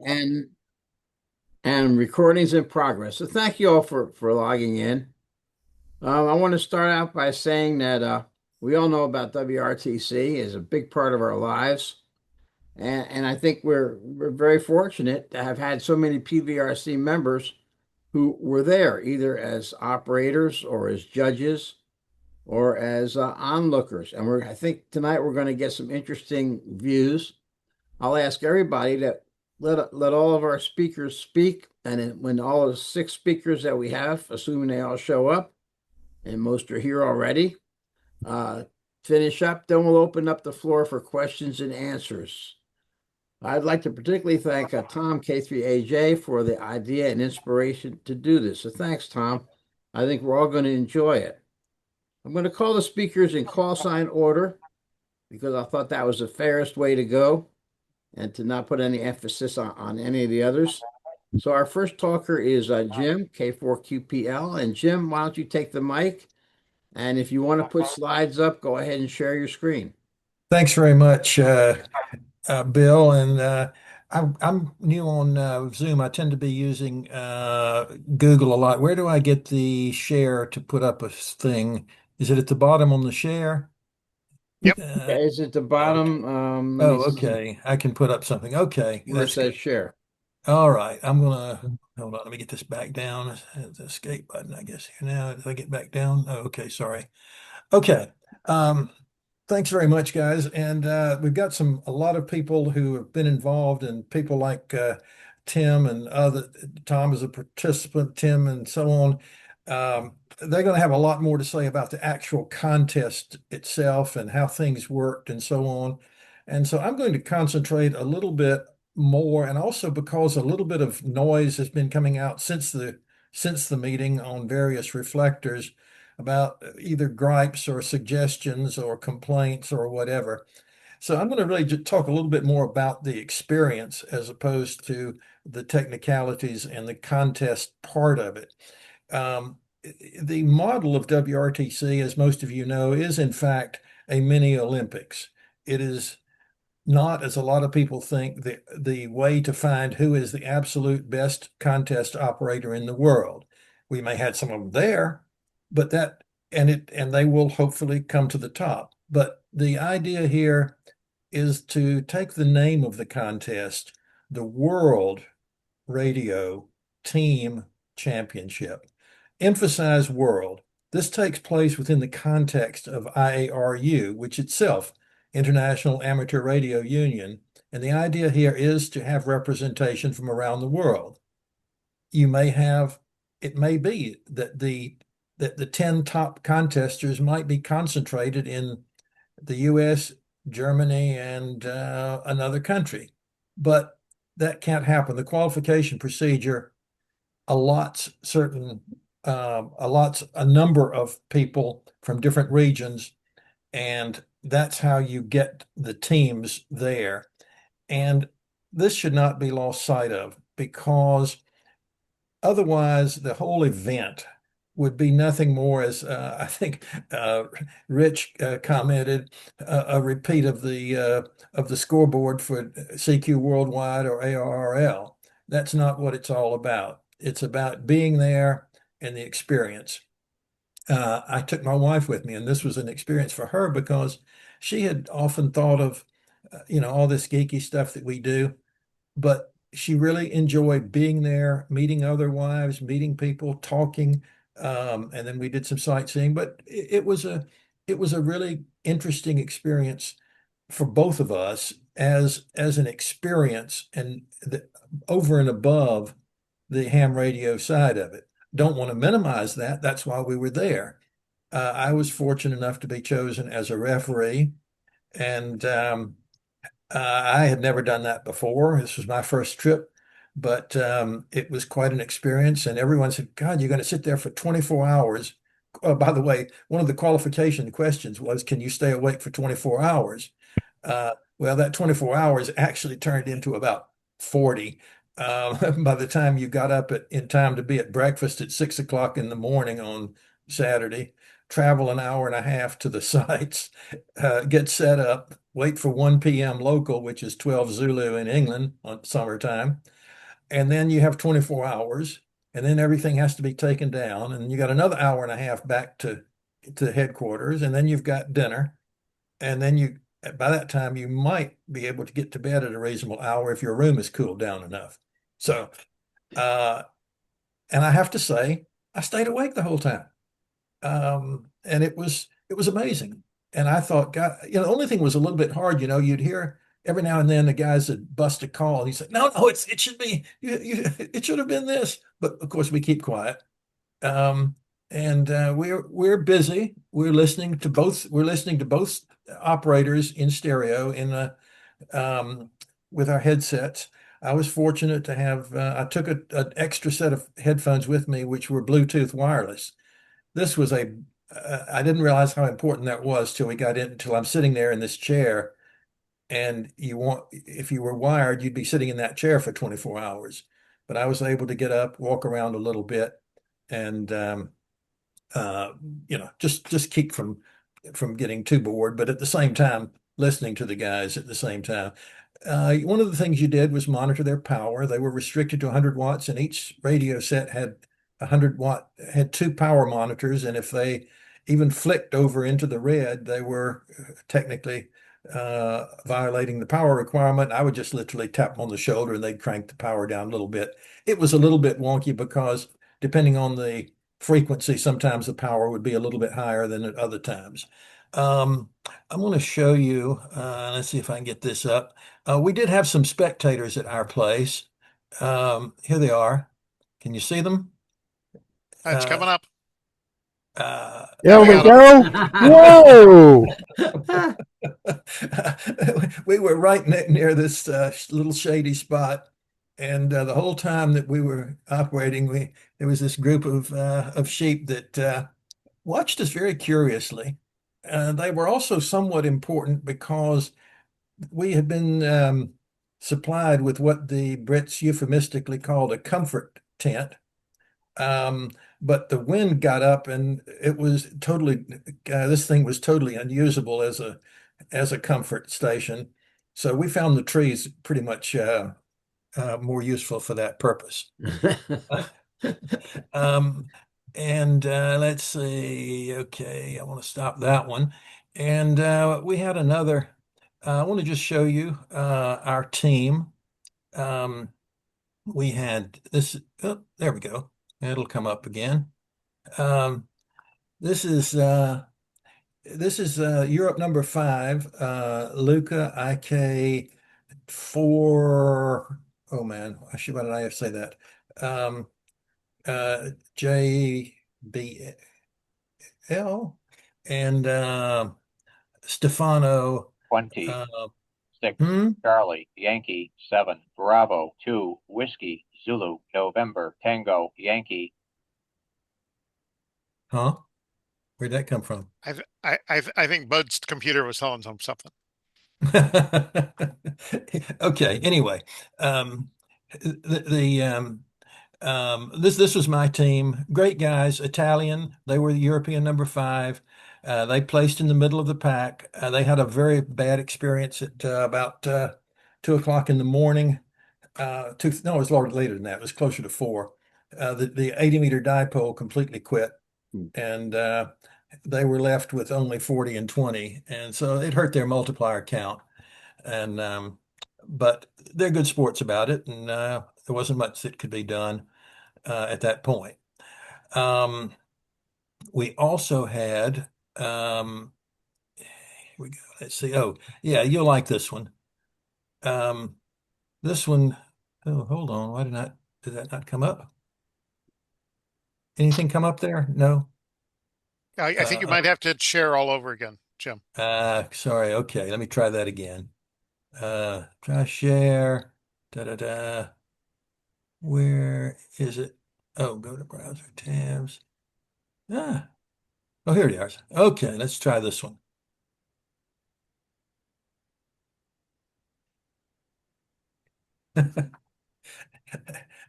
and and recordings in progress. So thank you all for logging in. I want to start out by saying that we all know about WRTC is a big part of our lives, and I think we're very fortunate to have had so many PVRC members who were there either as operators or as judges or as onlookers. And I think tonight we're going to get some interesting views. I'll ask everybody to let all of our speakers speak, and when all the six speakers that we have, assuming they all show up, and most are here already, uh, finish up, then we'll open up the floor for questions and answers. I'd like to particularly thank Tom K3AJ for the idea and inspiration to do this. So thanks, Tom. I think we're all going to enjoy it. I'm going to call the speakers in call sign order because I thought that was the fairest way to go and to not put any emphasis on any of the others. So our first talker is Jim K4QPL. And Jim, why don't you take the mic? And if you want to put slides up, go ahead and share your screen. Thanks very much, Bill. And I'm new on Zoom. I tend to be using Google a lot. Where do I get the share to put up a thing? Is it at the bottom on the share? Yep. Uh, Okay, it's at the okay. bottom. Let me Oh, see okay. I can put up something. Okay, where it that's good. says share. All right. I'm gonna hold on. Let me get this back down. The escape button, I guess, here now. Did I get back down? Oh, okay. Sorry. Okay. Um, Thanks very much, guys. And we've got a lot of people who have been involved, and people like Tim and other Tom as a participant, Tim, and so on. They're going to have a lot more to say about the actual contest itself and how things worked and so on. And so I'm going to concentrate a little bit more, and also because a little bit of noise has been coming out since the meeting on various reflectors about either gripes or suggestions or complaints or whatever. So I'm going to really just talk a little bit more about the experience as opposed to the technicalities and the contest part of it. Um, the model of WRTC, as most of you know, is in fact a mini Olympics. It is not, as a lot of people think, the way to find who is the absolute best contest operator in the world. We may have some of them there, but and they will hopefully come to the top. But the idea here is to take the name of the contest, the World Radio Team Championship. Emphasize world. This takes place within the context of IARU, which itself, International Amateur Radio Union, and the idea here is to have representation from around the world. You may have, it may be that the 10 top contesters might be concentrated in the US, Germany, and another country. But that can't happen. The qualification procedure allots a number of people from different regions, and that's how you get the teams there. And this should not be lost sight of, because otherwise the whole event would be nothing more, as I think Rich commented, a repeat of the scoreboard for CQ Worldwide or ARRL. That's not what it's all about. It's about being there and the experience. I took my wife with me, and this was an experience for her because she had often thought of, all this geeky stuff that we do, but she really enjoyed being there, meeting other wives, meeting people, talking, and then we did some sightseeing. But it was a really interesting experience for both of us as an experience, and over and above the ham radio side of it. Don't want to minimize that. That's why we were there. I was fortunate enough to be chosen as a referee, and I had never done that before. This was my first trip, but it was quite an experience. And everyone said, God, you're going to sit there for 24 hours. Oh, by the way, one of the qualification questions was, can you stay awake for 24 hours? Well, that 24 hours actually turned into about 40 by the time you got up in time to be at breakfast at 6 o'clock in the morning on Saturday, travel an hour and a half to the sites, get set up, wait for 1 p.m. local, which is 12 Zulu in England on summertime. And then you have 24 hours, and then everything has to be taken down. And you got another hour and a half back to headquarters, and then you've got dinner. And then by that time, you might be able to get to bed at a reasonable hour if your room is cooled down enough. So, uh, and I have to say, I stayed awake the whole time. And it was amazing. And I thought, God, the only thing was a little bit hard. You'd hear every now and then the guys would bust a call, and he said, "No, no, it should be it should have been this." But of course, we keep quiet. Um, and we're busy. We're listening to both operators in stereo um, with our headsets. I was fortunate to have. I took an extra set of headphones with me, which were Bluetooth wireless. This was I didn't realize how important that was till I'm sitting there in this chair, and if you were wired, you'd be sitting in that chair for 24 hours. But I was able to get up, walk around a little bit, and uh, just keep from getting too bored, but at the same time, listening to the guys at the same time. One of the things you did was monitor their power. They were restricted to 100 watts, and each radio set had 100-watt, had two power monitors. And if they even flicked over into the red, they were technically violating the power requirement. I would just literally tap them on the shoulder and they'd crank the power down a little bit. It was a little bit wonky because depending on the frequency, sometimes the power would be a little bit higher than at other times. Um, I'm going to show you, let's see if I can get this up. We did have some spectators at our place. Here they are. Can you see them? It's coming up. There we got 'em. go. Whoa. We were right near this little shady spot, and the whole time that we were operating, there was this group of sheep that watched us very curiously. They were also somewhat important because we had been supplied with what the Brits euphemistically called a comfort tent. Um, but the wind got up and it was this thing was totally unusable as a comfort station. So we found the trees pretty much more useful for that purpose. Um, and let's see. Okay, I want to stop that one. And we had another. I want to just show you our team. Um, we had this. Oh, there we go. It'll come up again. Um, this is Europe number 5. Luca IK4. Oh man, why did I say that? JBL and Stefano 20, uh, 6, hmm? Charlie, Yankee, 7, Bravo, 2, Whiskey, Zulu, November, Tango, Yankee. Huh? Where'd that come from? I think Bud's computer was telling him something. Okay. Anyway, this was my team. Great guys, Italian. They were the European number 5. They placed in the middle of the pack. They had a very bad experience at about 2 o'clock in the morning. No, it was a lot later than that. It was closer to 4. The 80-meter dipole completely quit, and they were left with only 40 and 20, and so it hurt their multiplier count. And but they're good sports about it, and there wasn't much that could be done at that point. We also had here we go. Let's see. Oh, yeah, you'll like this one. This one. Oh, hold on. Why did that not come up? Anything come up there? No. I think you might have to share all over again, Jim. Sorry. Okay, let me try that again. Try share. Da da da. Where is it? Oh, go to browser tabs. Ah. Oh, here it is. Okay, let's try this one.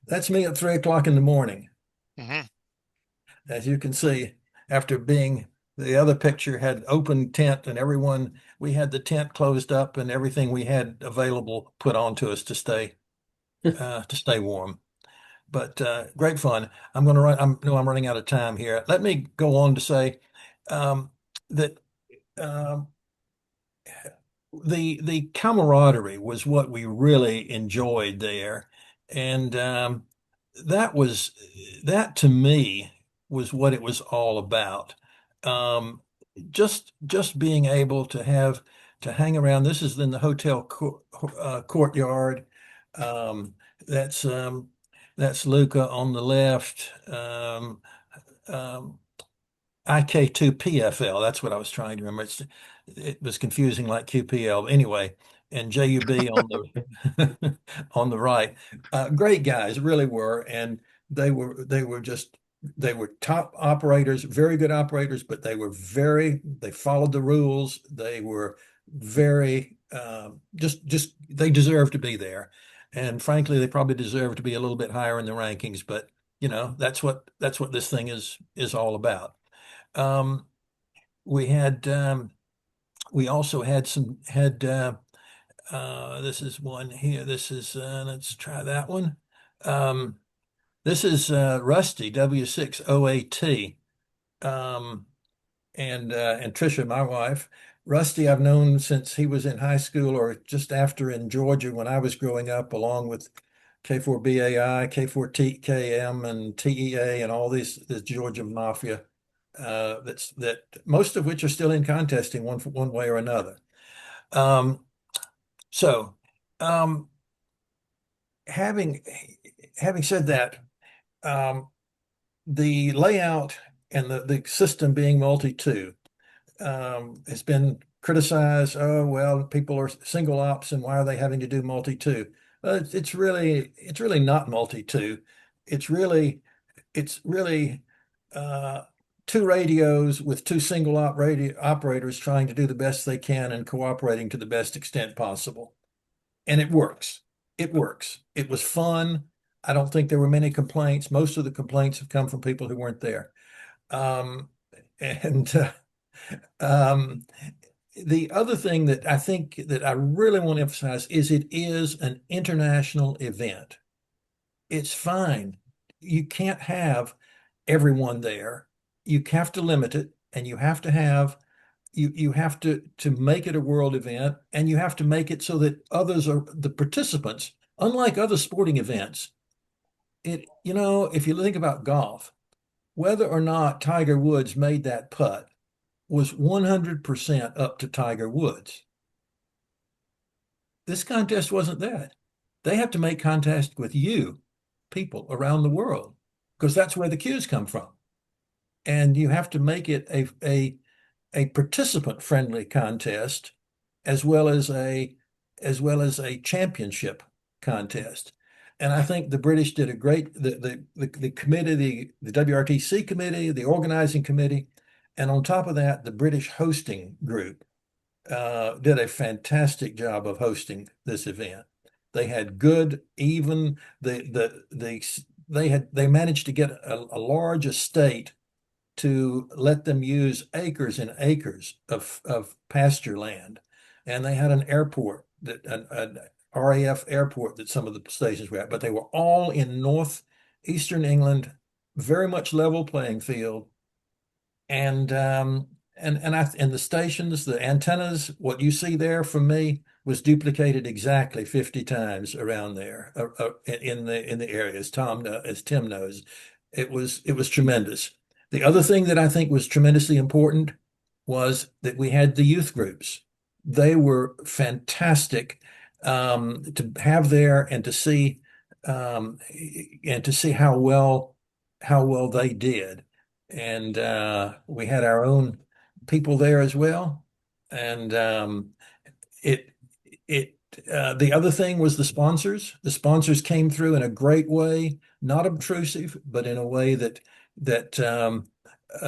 That's me at 3 o'clock in the morning. Mm-hmm. As you can see, after being The other picture had open tent and we had the tent closed up and everything we had available put onto us to stay warm. But great fun. I'm going to run. I'm running out of time here. Let me go on to say that um, the camaraderie was what we really enjoyed there, and that to me was what it was all about. Um, just being able to hang around. This is in the hotel courtyard. Um, that's um, that's Luca on the left. Um, IK2PFL. That's what I was trying to remember. It was confusing like QPL. Anyway, and JUB on the on the right. Great guys, really were, and they were top operators, very good operators, but they followed the rules. They were very just they deserved to be there, and frankly, they probably deserve to be a little bit higher in the rankings. But that's what this thing is all about. Um, we had we also had some had this is one here. This is let's try that one. Um, this is Rusty W6OAT. Um, and Trisha, my wife. Rusty, I've known since he was in high school or just after in Georgia when I was growing up, along with K4BAI, K4TKM, and TEA, and all this Georgia mafia. That most of which are still in contesting one way or another. Um, so, um, having having said that, the layout and the system being multi-two has been criticized. Oh, well, people are single ops, and why are they having to do multi-two? It's really not multi-two. It's really uh, two radios with two single op radio operators trying to do the best they can and cooperating to the best extent possible. And it works. It works. It was fun. I don't think there were many complaints. Most of the complaints have come from people who weren't there. And um, the other thing that I think that I really want to emphasize is it is an international event. It's fine. You can't have everyone there. You have to limit it, and you have to have you have to make it a world event, and you have to make it so that others are the participants, unlike other sporting events. If you think about golf, whether or not Tiger Woods made that putt was 100% up to Tiger Woods. This contest wasn't that. They have to make contact with you, people around the world, because that's where the cues come from. And you have to make it a participant friendly contest as well as a championship contest. And I think the British did a great the committee, the WRTC committee, the organizing committee, and on top of that, the British hosting group did a fantastic job of hosting this event. They had good, even they managed to get a large estate to let them use acres and acres of pasture land. And they had an airport, an RAF airport that some of the stations were at, but they were all in northeastern England, very much level playing field. And the stations, the antennas, what you see there from me was duplicated exactly 50 times around there in the area, as Tim knows. It was tremendous. The other thing that I think was tremendously important was that we had the youth groups. They were fantastic to have there and to see how well they did. And we had our own people there as well. And the other thing was the sponsors. The sponsors came through in a great way, not obtrusive, but in a way that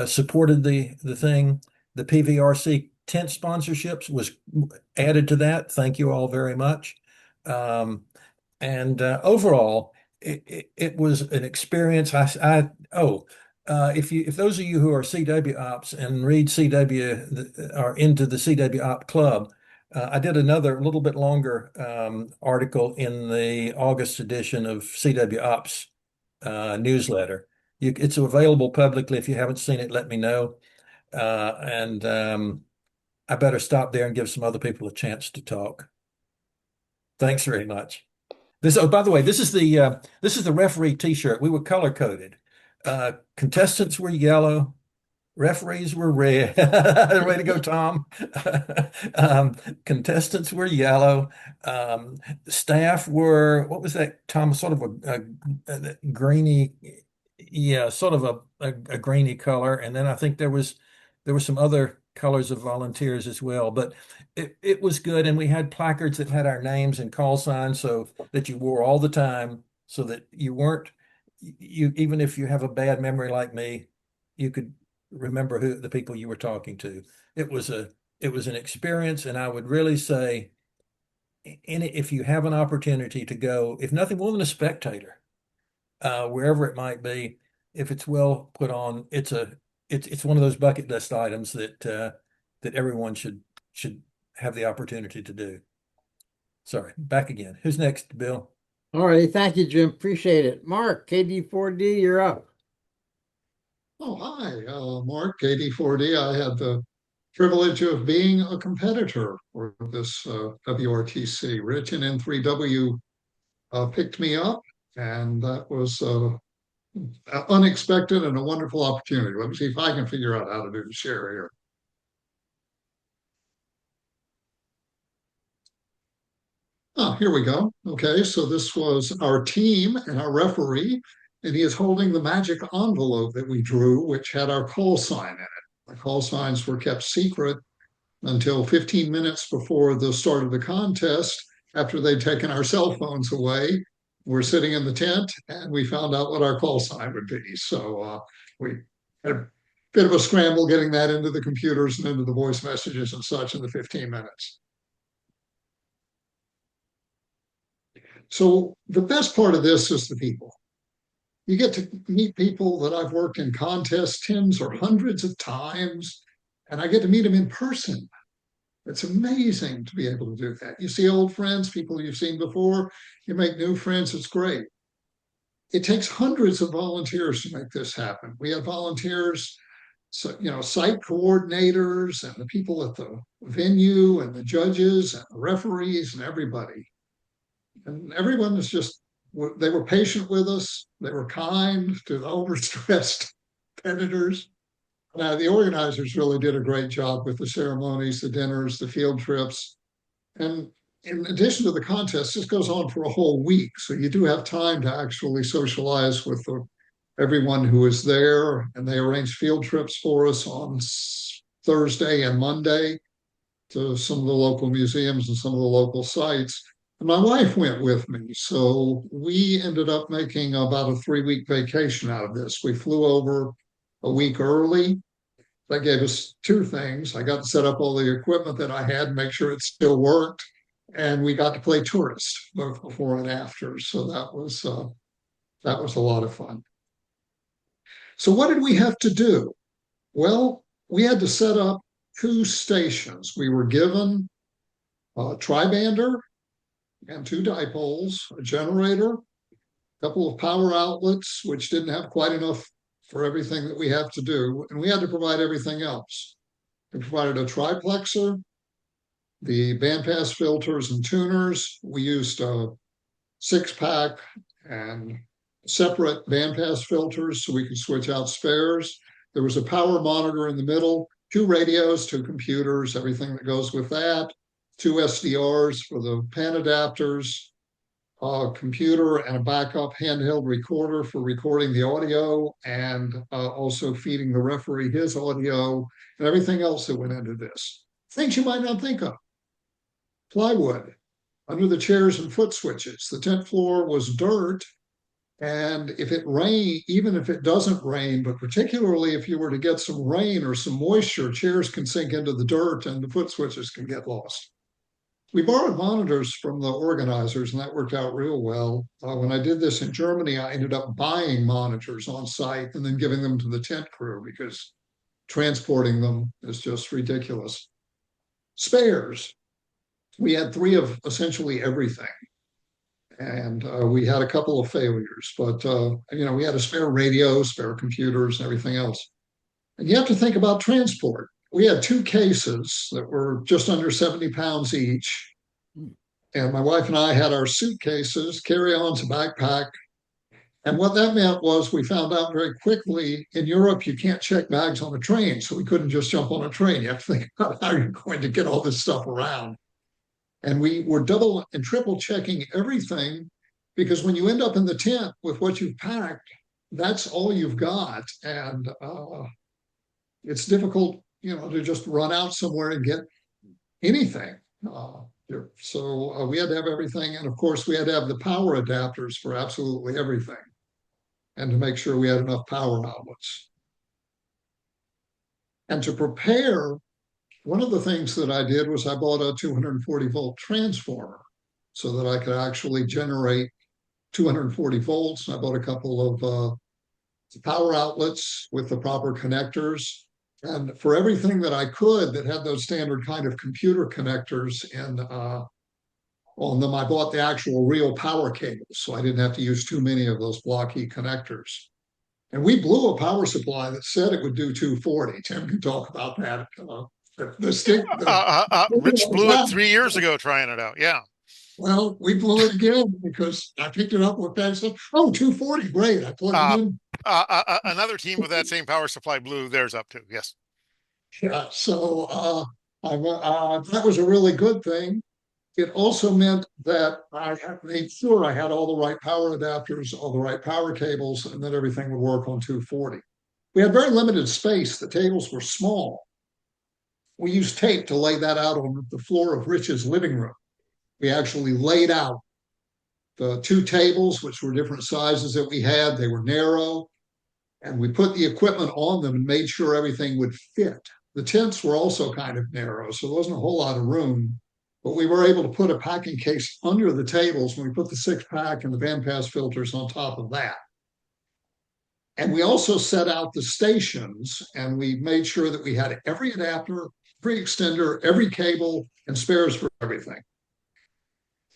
supported the thing. The PVRC tent sponsorships was added to that. Thank you all very much. And overall, it was an experience. if those of you who are CW ops and read CW are into the CW op club, I did another little bit longer article in the August edition of CW ops newsletter. It's available publicly. If you haven't seen it, let me know. And I better stop there and give some other people a chance to talk. Thanks very much. Oh, by the way, this is the referee T-shirt. We were color coded. Contestants were yellow, referees were red. Way to go, Tom. Contestants were yellow. Staff were, what was that, Tom? Sort of a greeny, yeah, sort of a grainy color. And then I think there were some other colors of volunteers as well. But it was good. And we had placards that had our names and call signs so that you wore all the time, so that you weren't, even if you have a bad memory like me, you could remember who the people you were talking to. It was an experience, and I would really say, if you have an opportunity to go, if nothing more than a spectator, wherever it might be, if it's well put on, it's one of those bucket list items that everyone should have the opportunity to do. Sorry, back again. Who's next, Bill? All righty. Thank you, Jim. Appreciate it. Mark, KD4D, you're up. Oh, hi, Mark, KD4D. I had the privilege of being a competitor for this WRTC. Rich and N3W picked me up, and that was unexpected and a wonderful opportunity. Let me see if I can figure out how to do the share here. Oh, here we go. Okay, so this was our team and our referee, and he is holding the magic envelope that we drew, which had our call sign in it. The call signs were kept secret until 15 minutes before the start of the contest, after they'd taken our cell phones away. We're sitting in the tent, and we found out what our call sign would be. So we had a bit of a scramble getting that into the computers and into the voice messages and such in the 15 minutes. So the best part of this is the people. You get to meet people that I've worked in contests tens or hundreds of times, and I get to meet them in person. It's amazing to be able to do that. You see old friends, people you've seen before, you make new friends, it's great. It takes hundreds of volunteers to make this happen. We have volunteers, so, site coordinators and the people at the venue and the judges and the referees and everybody. And everyone is they were patient with us. They were kind to the overstressed competitors. Now, the organizers really did a great job with the ceremonies, the dinners, the field trips. And in addition to the contest, this goes on for a whole week. So you do have time to actually socialize with everyone who is there. And they arranged field trips for us on Thursday and Monday to some of the local museums and some of the local sites. And my wife went with me. So we ended up making about a 3-week vacation out of this. We flew over a week early. That gave us two things. I got to set up all the equipment that I had, make sure it still worked. And we got to play tourist both before and after. So that was a lot of fun. So what did we have to do? Well, we had to set up 2 stations. We were given a tri-bander and 2 dipoles, a generator, a couple of power outlets, which didn't have quite enough for everything that we have to do. And we had to provide everything else. We provided a triplexer, the bandpass filters and tuners. We used a 6-pack and separate bandpass filters so we could switch out spares. There was a power monitor in the middle, 2 radios, 2 computers, everything that goes with that, 2 SDRs for the pan adapters, a computer and a backup handheld recorder for recording the audio, and also feeding the referee his audio and everything else that went into this. Things you might not think of. Plywood under the chairs and foot switches. The tent floor was dirt, and if it rained, even if it doesn't rain, but particularly if you were to get some rain or some moisture, chairs can sink into the dirt and the foot switches can get lost. We borrowed monitors from the organizers, and that worked out real well. When I did this in Germany, I ended up buying monitors on site and then giving them to the tent crew because transporting them is just ridiculous. Spares. We had 3 of essentially everything. And we had a couple of failures, but we had a spare radio, spare computers, and everything else. And you have to think about transport. We had 2 cases that were just under 70 pounds each. And my wife and I had our suitcases, carry-ons, a backpack. And what that meant was we found out very quickly in Europe, you can't check bags on a train. So we couldn't just jump on a train. You have to think about how you're going to get all this stuff around. And we were double and triple checking everything because when you end up in the tent with what you've packed, that's all you've got. And it's difficult, to just run out somewhere and get anything. So we had to have everything. And of course, we had to have the power adapters for absolutely everything and to make sure we had enough power outlets. And to prepare, one of the things that I did was I bought a 240 volt transformer so that I could actually generate 240 volts. I bought a couple of power outlets with the proper connectors. And for everything that I could that had those standard kind of computer connectors on them, I bought the actual real power cables. So I didn't have to use too many of those blocky connectors. And we blew a power supply that said it would do 240. Tim can talk about that. Rich blew it 3 years ago trying it out. Yeah. Well, we blew it again because I picked it up with that and said, oh, 240, great. I plugged it in. Another team with that same power supply blew theirs up too. Yes. Yeah, so that was a really good thing. It also meant that I made sure I had all the right power adapters, all the right power cables, and that everything would work on 240. We had very limited space. The tables were small. We used tape to lay that out on the floor of Rich's living room. We actually laid out the 2 tables, which were different sizes that we had. They were narrow, and we put the equipment on them and made sure everything would fit. The tents were also kind of narrow, so there wasn't a whole lot of room, but we were able to put a packing case under the tables when we put the 6-pack and the bandpass filters on top of that. And we also set out the stations, and we made sure that we had every adapter, every extender, every cable, and spares for everything.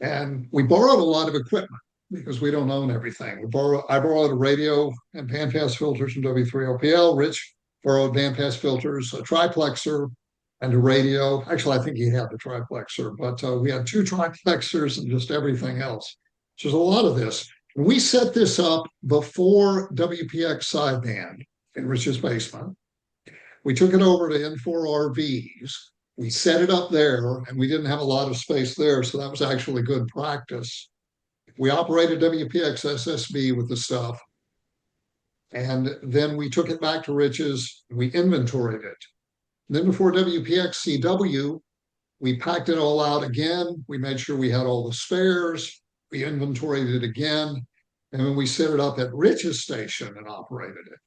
And we borrowed a lot of equipment because we don't own everything. I borrowed a radio and bandpass filters from W3OPL. Rich borrowed bandpass filters, a triplexer, and a radio. Actually, I think he had the triplexer, but we had 2 triplexers and just everything else. So there's a lot of this. And we set this up before WPX sideband in Rich's basement. We took it over to N4 RVs. We set it up there, and we didn't have a lot of space there, so that was actually good practice. We operated WPX SSB with the stuff, and then we took it back to Rich's, and we inventoried it. And then before WPX CW, we packed it all out again. We made sure we had all the spares. We inventoried it again, and then we set it up at Rich's station and operated it.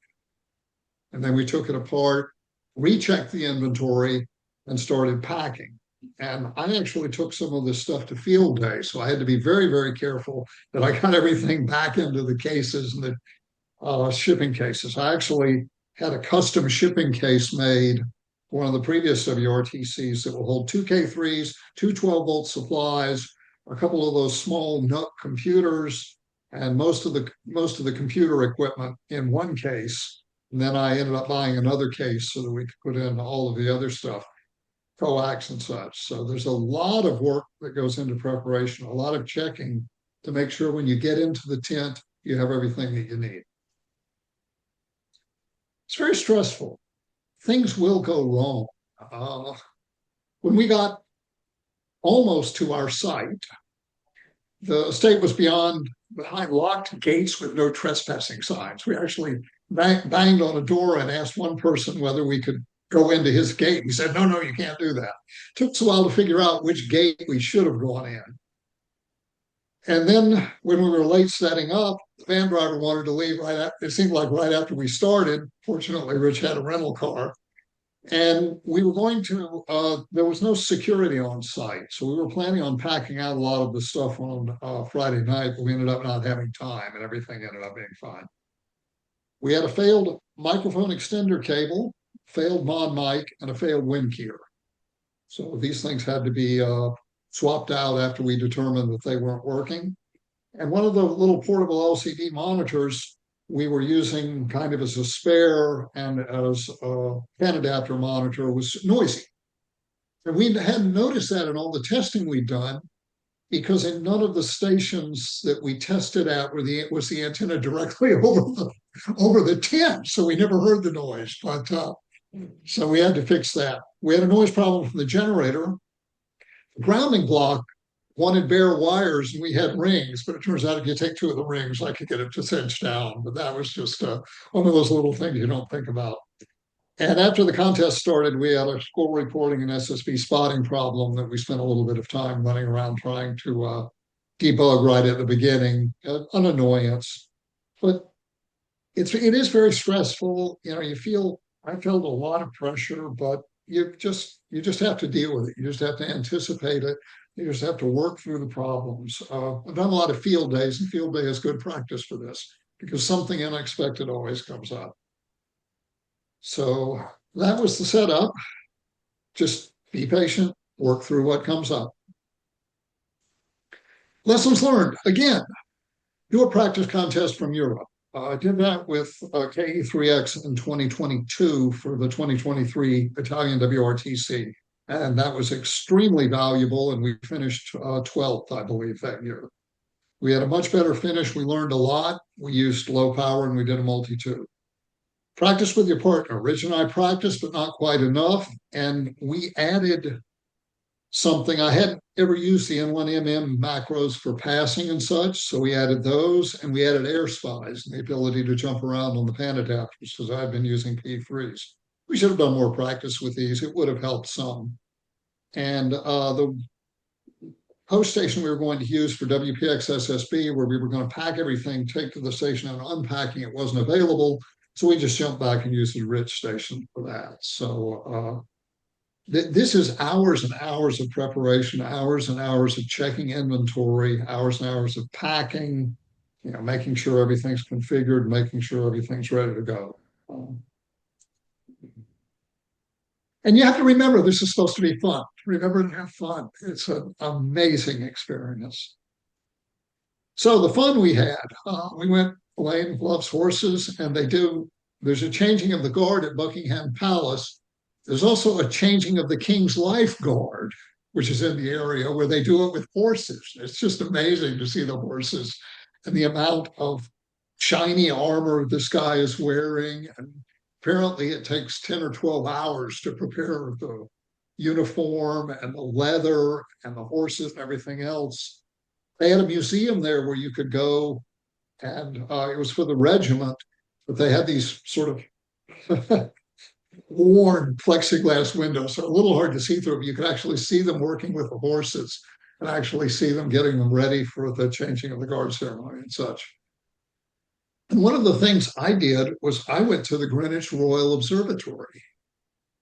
And then we took it apart, rechecked the inventory, and started packing. And I actually took some of this stuff to field day, so I had to be very, very careful that I got everything back into the cases and the shipping cases. I actually had a custom shipping case made for one of the previous WRTCs that will hold 2 K3s, 2 12-volt supplies, a couple of those small NUC computers, and most of the computer equipment in one case. And then I ended up buying another case so that we could put in all of the other stuff, coax and such. So there's a lot of work that goes into preparation, a lot of checking to make sure when you get into the tent, you have everything that you need. It's very stressful. Things will go wrong. When we got almost to our site, the estate was behind locked gates with no trespassing signs. We actually banged on a door and asked one person whether we could go into his gate. He said, no, you can't do that. It took us a while to figure out which gate we should have gone in. And then when we were late setting up, the van driver wanted to leave it seemed like right after we started. Fortunately, Rich had a rental car. And we were going to, there was no security on site. So we were planning on packing out a lot of the stuff on Friday night, but we ended up not having time and everything ended up being fine. We had a failed microphone extender cable, failed mod mic, and a failed wind keyer. So these things had to be swapped out after we determined that they weren't working. And one of the little portable LCD monitors we were using kind of as a spare and as a fan adapter monitor was noisy. And we hadn't noticed that in all the testing we'd done, because in none of the stations that we tested at was the antenna directly over the tent, so we never heard the noise. But so we had to fix that. We had a noise problem from the generator. The grounding block wanted bare wires, and we had rings, but it turns out if you take two of the rings, I could get it to cinch down. But that was just one of those little things you don't think about. And after the contest started, we had a score reporting and SSB spotting problem that we spent a little bit of time running around trying to debug right at the beginning, an annoyance. But it is very stressful. You know, I felt a lot of pressure, but you just have to deal with it. You just have to anticipate it. You just have to work through the problems. I've done a lot of field days, and field day is good practice for this because something unexpected always comes up. So that was the setup. Just be patient, work through what comes up. Lessons learned. Again, do a practice contest from Europe. I did that with KE3X in 2022 for the 2023 Italian WRTC. And that was extremely valuable. And we finished 12th, I believe, that year. We had a much better finish. We learned a lot. We used low power and we did a multi-tube. Practice with your partner. Rich and I practiced, but not quite enough. And we added something. I hadn't ever used the N1MM macros for passing and such. So we added those, and we added air spies and the ability to jump around on the pan adapters because I've been using P3s. We should have done more practice with these. It would have helped some. And the host station we were going to use for WPX SSB, where we were going to pack everything, take to the station, and unpacking it wasn't available. So we just jumped back and used the Rich station for that. So this is hours and hours of preparation, hours and hours of checking inventory, hours and hours of packing, you know, making sure everything's configured, making sure everything's ready to go. And you have to remember, this is supposed to be fun. Remember to have fun. It's an amazing experience. So the fun we had, we went, Elaine loves horses, and there's a changing of the guard at Buckingham Palace. There's also a changing of the King's Life Guard, which is in the area where they do it with horses. It's just amazing to see the horses and the amount of shiny armor this guy is wearing. And apparently it takes 10 or 12 hours to prepare the uniform and the leather and the horses and everything else. They had a museum there where you could go, and it was for the regiment, but they had these sort of worn plexiglass windows, so a little hard to see through, but you could actually see them working with the horses and actually see them getting them ready for the changing of the guard ceremony and such. And one of the things I did was I went to the Greenwich Royal Observatory.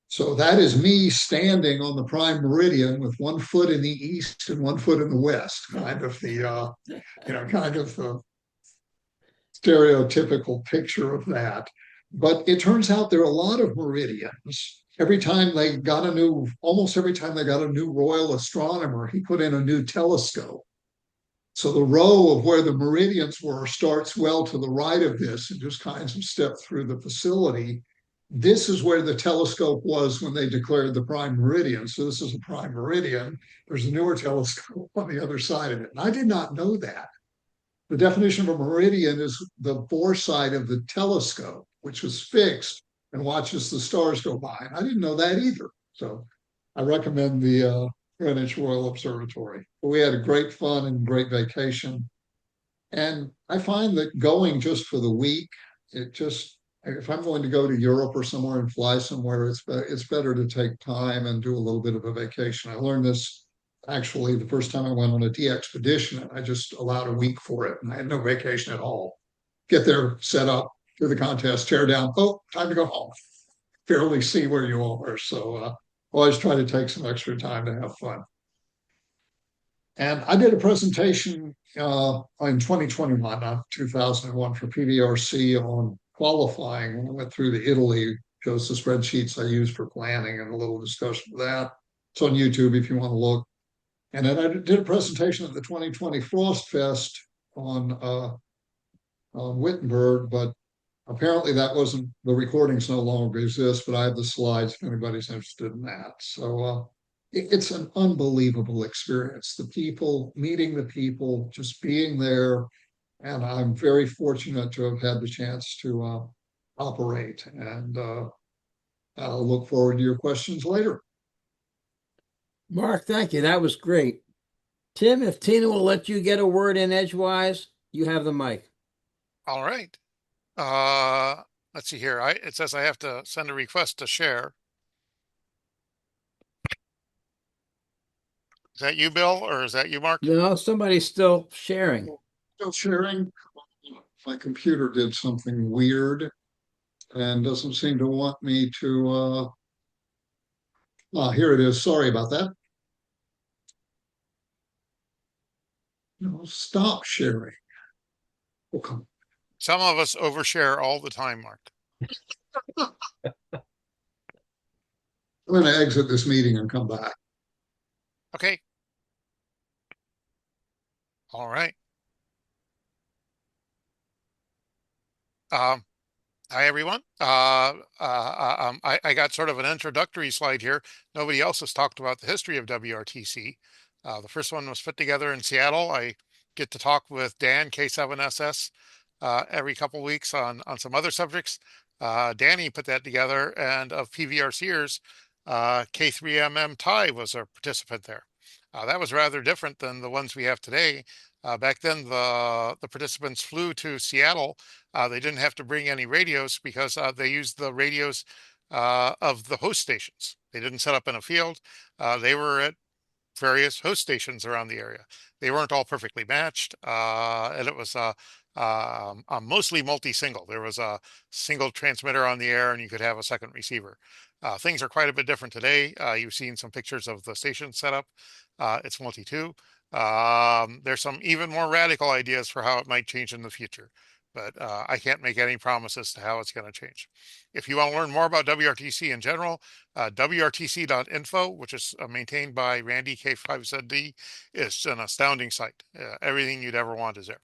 So that is me standing on the prime meridian with one foot in the east and one foot in the west, kind of the stereotypical picture of that. But it turns out there are a lot of meridians. Almost every time they got a new royal astronomer, he put in a new telescope. So the row of where the meridians were starts well to the right of this and just kind of step through the facility. This is where the telescope was when they declared the prime meridian. So this is a prime meridian. There's a newer telescope on the other side of it. And I did not know that. The definition of a meridian is the bore side of the telescope, which was fixed and watches the stars go by. And I didn't know that either. So I recommend the Greenwich Royal Observatory. But we had a great fun and great vacation. And I find that going just for the week, if I'm going to go to Europe or somewhere and fly somewhere, it's better to take time and do a little bit of a vacation. I learned this actually the first time I went on a de-expedition, and I just allowed a week for it, and I had no vacation at all. Get there, set up, do the contest, tear down, oh, time to go home. fairly see where you are. So always try to take some extra time to have fun. And I did a presentation in 2021, not 2001, for PVRC on qualifying. When I went through the Italy, shows the spreadsheets I use for planning and a little discussion of that. It's on YouTube if you want to look. And then I did a presentation at the 2020 Frost Fest on Wittenberg, but apparently that wasn't, the recordings no longer exist, but I have the slides if anybody's interested in that. So it's an unbelievable experience. The people, meeting the people, just being there. And I'm very fortunate to have had the chance to operate. And I'll look forward to your questions later. Mark, thank you. That was great. Tim, if Tina will let you get a word in edgewise, you have the mic. All right. Let's see here. It says I have to send a request to share. Is that you, Bill, or is that you, Mark? No, somebody's still sharing. Still sharing. My computer did something weird and doesn't seem to want me to. Here it is. Sorry about that. No, stop sharing. Oh, come. Some of us overshare all the time, Mark. I'm going to exit this meeting and come back. Okay. All right. Hi, everyone. I got sort of an introductory slide here. Nobody else has talked about the history of WRTC. The first one was put together in Seattle. I get to talk with Dan K7SS every couple weeks on some other subjects. Danny put that together, and of PVRCers, K3MM Ty was a participant there. That was rather different than the ones we have today. Back then, the participants flew to Seattle. They didn't have to bring any radios because they used the radios of the host stations. They didn't set up in a field. They were at various host stations around the area. They weren't all perfectly matched, and it was mostly multi-single. There was a single transmitter on the air, and you could have a second receiver. Things are quite a bit different today. You've seen some pictures of the station setup. It's multi-2. There's some even more radical ideas for how it might change in the future, but I can't make any promises to how it's going to change. If you want to learn more about WRTC in general, WRTC.info, which is maintained by Randy K5ZD, is an astounding site. Everything you'd ever want is there.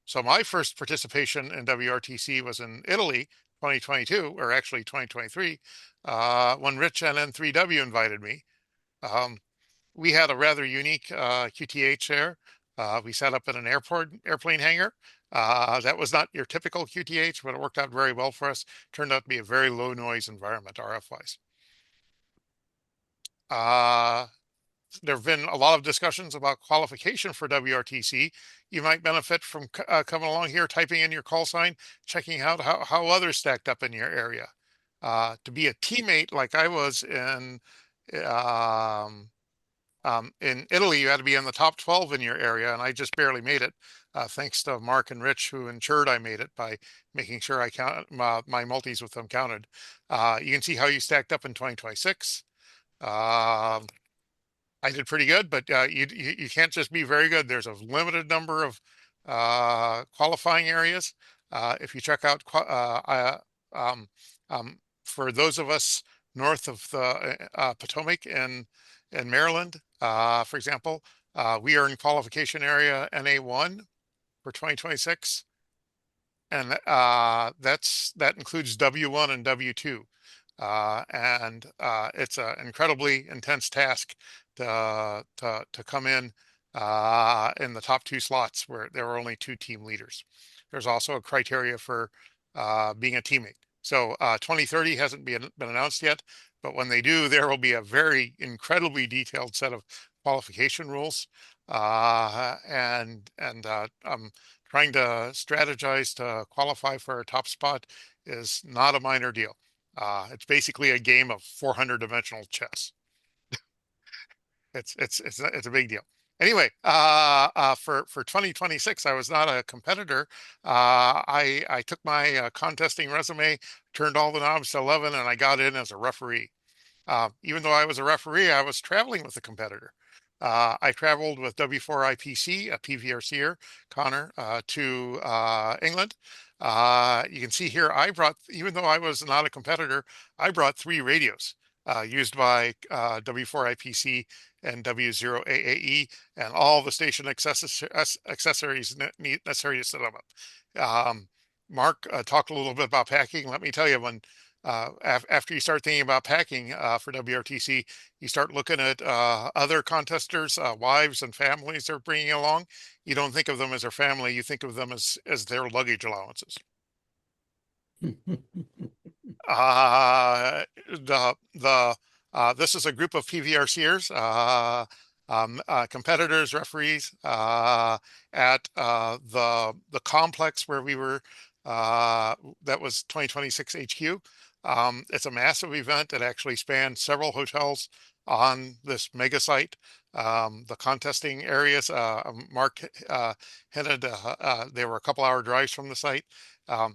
So my first participation in WRTC was in Italy, 2022, or actually 2023, when Rich and N3W invited me. We had a rather unique QTH there. We set up in an airplane hangar. That was not your typical QTH, but it worked out very well for us. Turned out to be a very low noise environment, RF-wise. There have been a lot of discussions about qualification for WRTC. You might benefit from coming along here, typing in your call sign, checking out how others stacked up in your area. To be a teammate like I was in Italy, you had to be in the top 12 in your area, and I just barely made it, thanks to Mark and Rich, who ensured I made it by making sure I count my multis with them counted. You can see how you stacked up in 2026. I did pretty good, but you can't just be very good. There's a limited number of qualifying areas. If you check out for those of us north of the Potomac in Maryland, for example, we are in qualification area NA1 for 2026, and that includes W1 and W2. And it's an incredibly intense task to come in the top 2 slots where there are only 2 team leaders. There's also a criteria for being a teammate. So 2030 hasn't been announced yet, but when they do, there will be a very incredibly detailed set of qualification rules. And trying to strategize to qualify for a top spot is not a minor deal. It's basically a game of 400 dimensional chess. It's a big deal. Anyway, for 2026, I was not a competitor. I took my contesting resume, turned all the knobs to 11, and I got in as a referee. Even though I was a referee, I was traveling with a competitor. I traveled with W4IPC, a PVRCer, Connor, to England. You can see here, even though I was not a competitor, I brought 3 radios used by W4IPC and W0AAE and all the station accessories necessary to set them up. Mark talked a little bit about packing. Let me tell you, when after you start thinking about packing for WRTC, you start looking at other contesters, wives and families they're bringing along. You don't think of them as their family. You think of them as their luggage allowances. This is a group of PVRCers, competitors, referees at the complex where we were. That was 2026 HQ. It's a massive event that actually spans several hotels on this mega site. The contesting areas, Mark hinted, they were a couple hour drives from the site.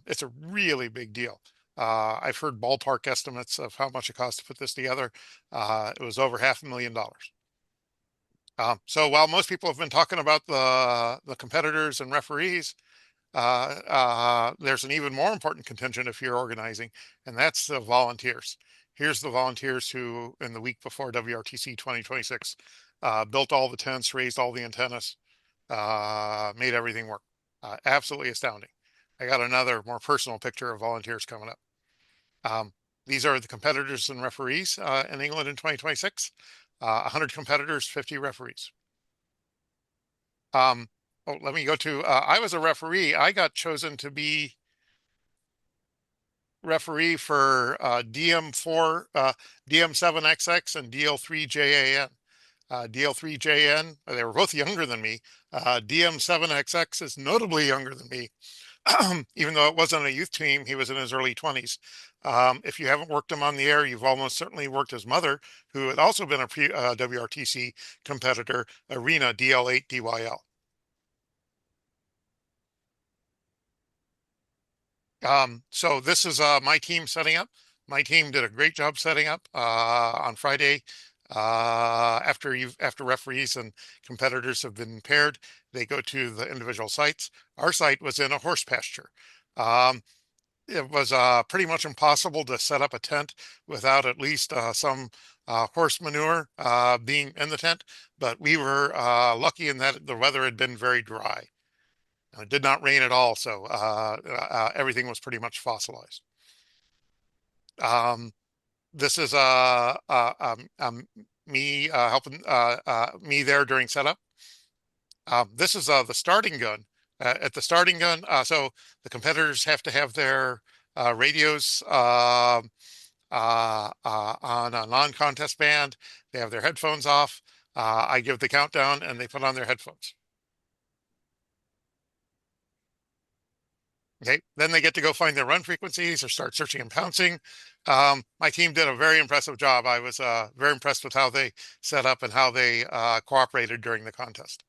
It's a really big deal. I've heard ballpark estimates of how much it cost to put this together. It was over $500,000. So while most people have been talking about the competitors and referees, there's an even more important contingent if you're organizing, and that's the volunteers. Here's the volunteers who, in the week before WRTC 2026, built all the tents, raised all the antennas, made everything work. Absolutely astounding. I got another more personal picture of volunteers coming up. These are the competitors and referees in England in 2026. 100 competitors, 50 referees. Oh, let me go to, I was a referee. I got chosen to be referee for DM4, DM7XX and DL3JAN. DL3JN, they were both younger than me. DM7XX is notably younger than me. Even though it wasn't a youth team, he was in his early 20s. If you haven't worked him on the air, you've almost certainly worked his mother, who had also been a WRTC competitor, Arena DL8DYL. So this is my team setting up. My team did a great job setting up on Friday. After referees and competitors have been paired, they go to the individual sites. Our site was in a horse pasture. It was pretty much impossible to set up a tent without at least some horse manure being in the tent, but we were lucky in that the weather had been very dry. It did not rain at all, so everything was pretty much fossilized. This is me helping me there during setup. This is the starting gun. At the starting gun, so the competitors have to have their radios on a non-contest band. They have their headphones off. I give the countdown and they put on their headphones. Okay, then they get to go find their run frequencies or start searching and pouncing. My team did a very impressive job. I was very impressed with how they set up and how they cooperated during the contest.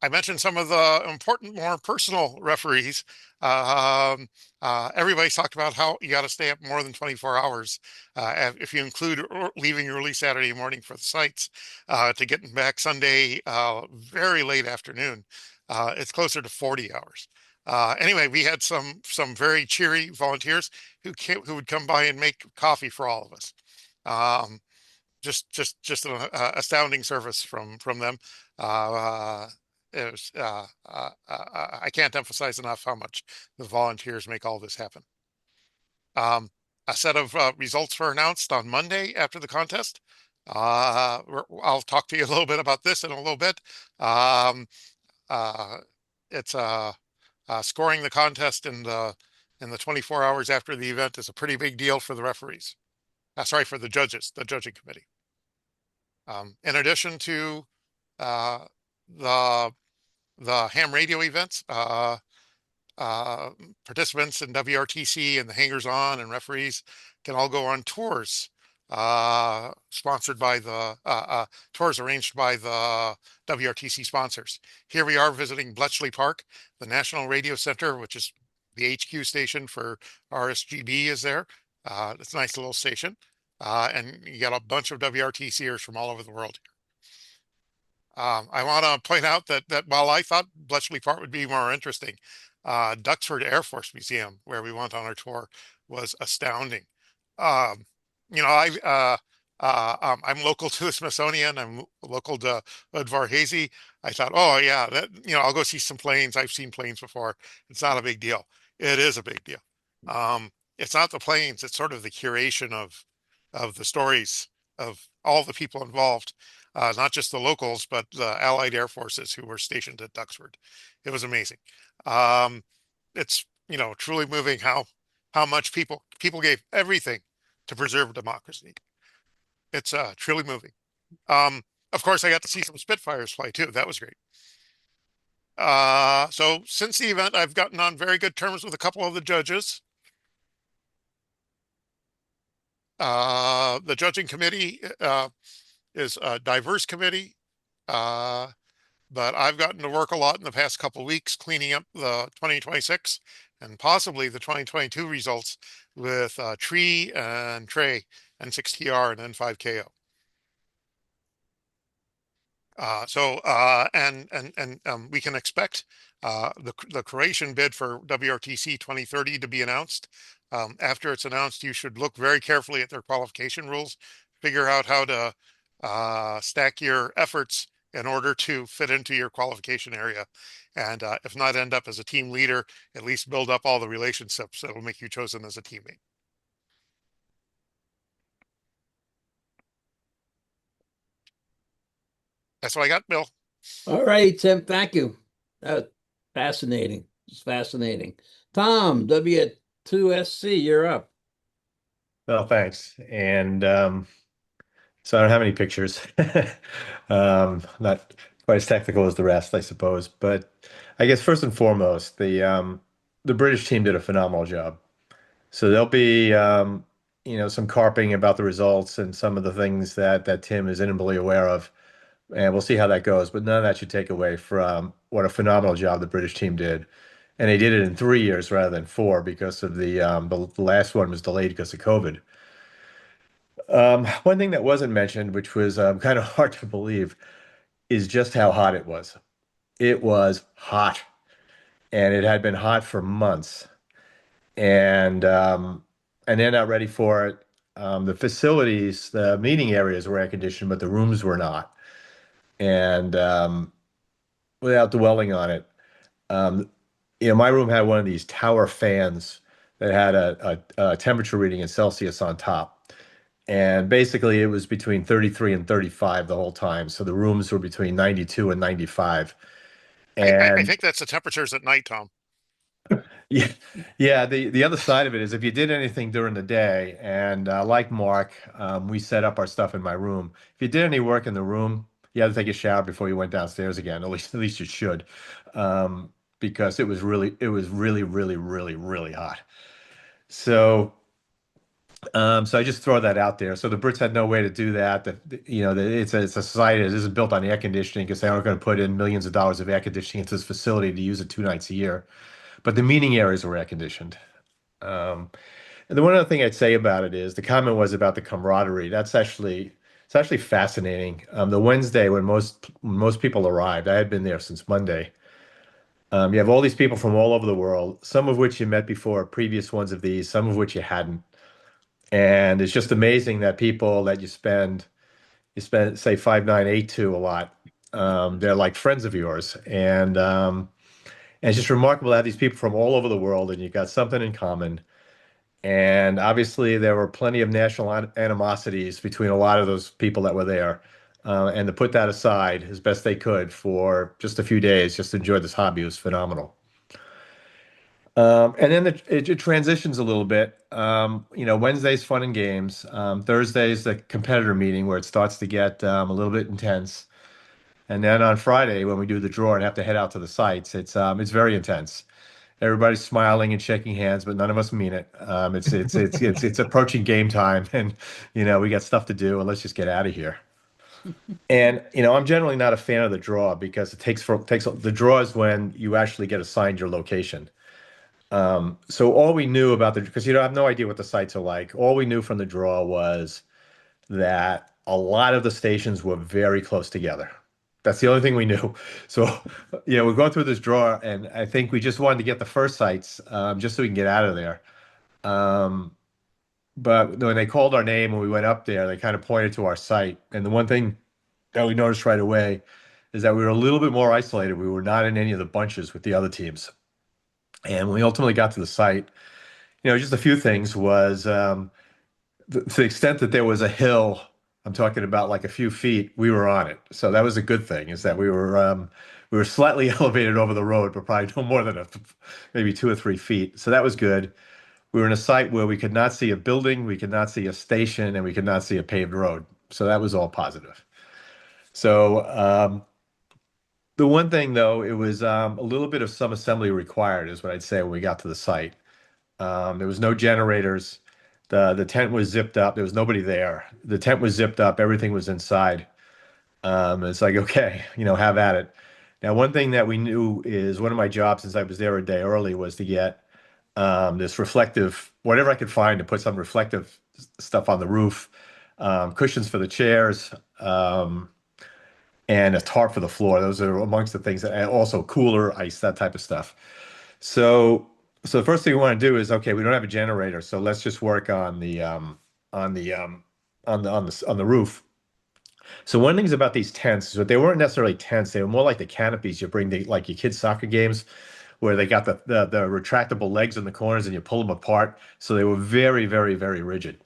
I mentioned some of the important, more personal referees. Everybody's talked about how you got to stay up more than 24 hours. If you include leaving early Saturday morning for the sites to getting back Sunday very late afternoon, it's closer to 40 hours. Anyway, we had some very cheery volunteers who would come by and make coffee for all of us. Just an astounding service from them. It was I can't emphasize enough how much the volunteers make all this happen. A set of results were announced on Monday after the contest. I'll talk to you a little bit about this in a little bit. It's scoring the contest in the 24 hours after the event is a pretty big deal for the referees. Sorry, for the judges, the judging committee. In addition to the ham radio events, participants in WRTC and the hangers on and referees can all go on tours sponsored by the tours arranged by the WRTC sponsors. Here we are visiting Bletchley Park, the National Radio Center, which is the HQ station for RSGB is there. It's a nice little station. And you got a bunch of WRTCers from all over the world. I want to point out that while I thought Bletchley Park would be more interesting, Duxford Air Force Museum, where we went on our tour, was astounding. Um, I'm local to the Smithsonian. I'm local to Udvar-Hazy. I thought, oh yeah, I'll go see some planes. I've seen planes before. It's not a big deal. It is a big deal. It's not the planes. It's sort of the curation of the stories of all the people involved, not just the locals, but the Allied Air Forces who were stationed at Duxford. It was amazing. It's truly moving how much people gave everything to preserve democracy. It's truly moving. Of course, I got to see some Spitfires fly too. That was great. So since the event, I've gotten on very good terms with a couple of the judges. The judging committee is a diverse committee, but I've gotten to work a lot in the past couple of weeks cleaning up the 2026 and possibly the 2022 results with Tree and Trey, N6TR and N5KO. We can expect the Croatian bid for WRTC 2030 to be announced. After it's announced, you should look very carefully at their qualification rules, figure out how to stack your efforts in order to fit into your qualification area. And if not end up as a team leader, at least build up all the relationships that will make you chosen as a teammate. That's what I got, Bill. All right, Tim, thank you. Fascinating. It's fascinating. Tom, W2SC, you're up. Well, thanks. And so I don't have any pictures. Not quite as technical as the rest, I suppose. But I guess first and foremost, the British team did a phenomenal job. So there'll be some carping about the results and some of the things that Tim is intimately aware of. And we'll see how that goes. But none of that should take away from what a phenomenal job the British team did. And they did it in 3 years rather than four because of the last one was delayed because of COVID. One thing that wasn't mentioned, which was kind of hard to believe, is just how hot it was. It was hot, and it had been hot for months, and they're not ready for it. The facilities, the meeting areas were air conditioned, but the rooms were not. And without dwelling on it, um, my room had one of these tower fans that had a temperature reading in Celsius on top. And basically, it was between 33 and 35 the whole time. So the rooms were between 92 and 95. I And think that's the temperatures at night, Tom. yeah, yeah. The other side of it is if you did anything during the day, and like Mark, we set up our stuff in my room. If you did any work in the room, you had to take a shower before you went downstairs again. At least you should, because it was really, really, really, really hot. So. So I just throw that out there. So the Brits had no way to do that. It's a society that isn't built on air conditioning because they aren't going to put in millions of dollars of air conditioning into this facility to use it 2 nights a year. But the meeting areas were air conditioned. Um, and the one other thing I'd say about it is the comment was about the camaraderie. It's actually fascinating. The Wednesday when most people arrived, I had been there since Monday. You have all these people from all over the world, some of which you met before previous ones of these, some of which you hadn't. And it's just amazing that people that you spend say 5982 a lot. They're like friends of yours, and it's just remarkable to have these people from all over the world, and you've got something in common. And obviously, there were plenty of national animosities between a lot of those people that were there. And to put that aside as best they could for just a few days, just to enjoy this hobby was phenomenal. And then it transitions a little bit. Wednesday's fun and games. Thursday's the competitor meeting where it starts to get a little bit intense. And then on Friday, when we do the draw and have to head out to the sites, it's very intense. Everybody's smiling and shaking hands, but none of us mean it. It's approaching game time, and we got stuff to do, and let's just get out of here. And I'm generally not a fan of the draw because the draw is when you actually get assigned your location. So all we knew about because I have no idea what the sites are like. All we knew from the draw was that a lot of the stations were very close together. That's the only thing we knew. So, we're going through this draw, and I think we just wanted to get the first sites, just so we can get out of there. But when they called our name and we went up there, they kind of pointed to our site. And the one thing that we noticed right away is that we were a little bit more isolated. We were not in any of the bunches with the other teams. And when we ultimately got to the site, just a few things was to the extent that there was a hill, I'm talking about like a few feet, we were on it. So that was a good thing, is that we were slightly elevated over the road, but probably no more than maybe 2 or 3 feet. So that was good. We were in a site where we could not see a building, we could not see a station, and we could not see a paved road. So that was all positive. So the one thing, though, it was a little bit of some assembly required, is what I'd say when we got to the site. There was no generators. The tent was zipped up. There was nobody there. The tent was zipped up. Everything was inside. It's like, okay, have at it. Now, one thing that we knew is one of my jobs, since I was there a day early, was to get this reflective, whatever I could find to put some reflective stuff on the roof, cushions for the chairs, and a tarp for the floor. Those are amongst the things, and also cooler, ice, that type of stuff. So the first thing we want to do is, okay, we don't have a generator, so let's just work on the roof. So one of the things about these tents is that they weren't necessarily tents; they were more like the canopies you bring to like your kids' soccer games, where they got the retractable legs in the corners and you pull them apart. So they were very, very, very rigid.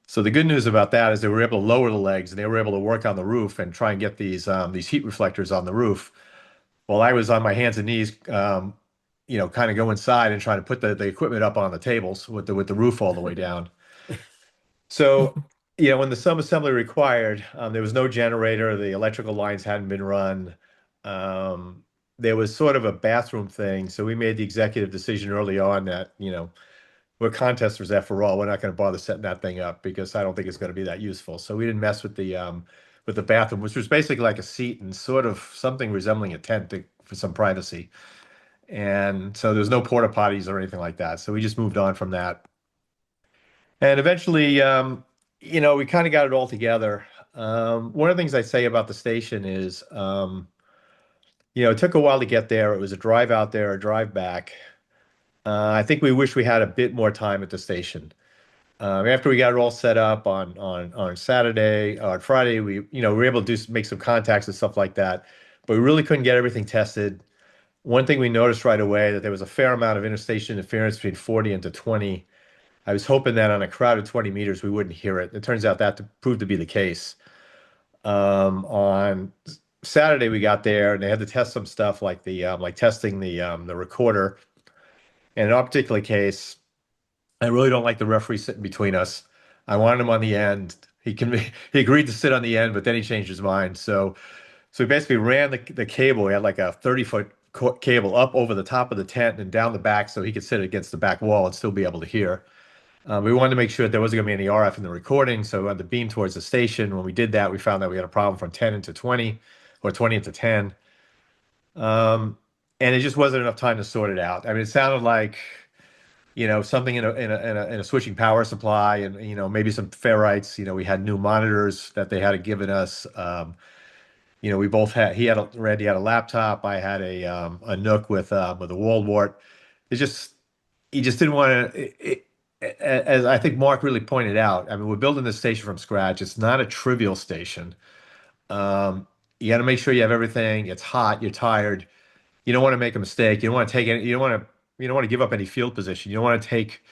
So the good news about that is they were able to lower the legs and they were able to work on the roof and try and get these heat reflectors on the roof. While I was on my hands and knees, kind of go inside and try to put the equipment up on the tables with the roof all the way down. So, when the sub-assembly required, there was no generator, the electrical lines hadn't been run. There was sort of a bathroom thing, so we made the executive decision early on that, we're contesters after all. We're not going to bother setting that thing up because I don't think it's going to be that useful. So we didn't mess with the bathroom, which was basically like a seat and sort of something resembling a tent for some privacy. And so there's no porta potties or anything like that. So we just moved on from that. And eventually, we kind of got it all together. One of the things I say about the station is, it took a while to get there. It was a drive out there, a drive back. I think we wish we had a bit more time at the station. After we got it all set up on Saturday, on Friday, we were able to make some contacts and stuff like that, but we really couldn't get everything tested. One thing we noticed right away that there was a fair amount of interstation interference between 40 and to 20. I was hoping that on a crowded 20 meters we wouldn't hear it. It turns out that proved to be the case. On Saturday we got there and they had to test some stuff like testing the recorder. And in our particular case, I really don't like the referee sitting between us. I wanted him on the end. He agreed to sit on the end, but then he changed his mind. So we basically ran the cable. We had like a 30-foot cable up over the top of the tent and down the back so he could sit against the back wall and still be able to hear. We wanted to make sure that there wasn't going to be any RF in the recording, so we had to beam towards the station. When we did that, we found that we had a problem from 10 into 20 or 20 into 10. And it just wasn't enough time to sort it out. I mean, it sounded like, something in a switching power supply and, maybe some ferrites. We had new monitors that they had given us. We both had, Randy had a laptop. I had a Nook with a wall wart. He just didn't want to, as I think Mark really pointed out, I mean, we're building this station from scratch. It's not a trivial station. You got to make sure you have everything. It's hot. You're tired. You don't want to make a mistake. You don't want to take any. You don't want to give up any field position. You don't want to take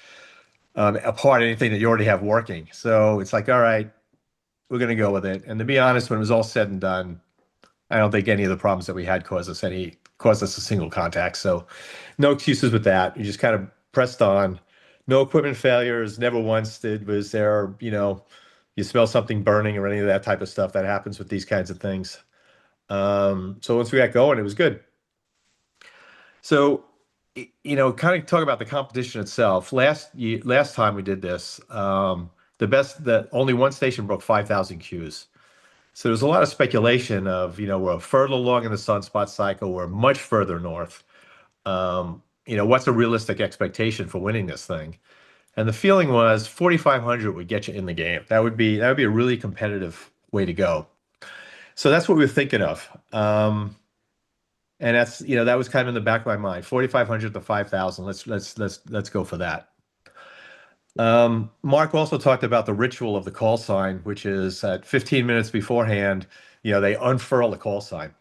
apart anything that you already have working. So it's like, all right, we're going to go with it. And to be honest, when it was all said and done, I don't think any of the problems that we had caused us a single contact. So no excuses with that. We just kind of pressed on. No equipment failures. Never once was there, you smell something burning or any of that type of stuff that happens with these kinds of things. So once we got going, it was good. So kind of talk about the competition itself. Last time we did this, the only one station broke 5,000 Qs. So there's a lot of speculation of, we're further along in the sunspot cycle, we're much further north. What's a realistic expectation for winning this thing? And the feeling was 4,500 would get you in the game. That would be a really competitive way to go. So that's what we were thinking of. And that was kind of in the back of my mind, 4,500 to 5,000. Let's go for that. Mark also talked about the ritual of the call sign, which is at 15 minutes beforehand, they unfurl the call sign.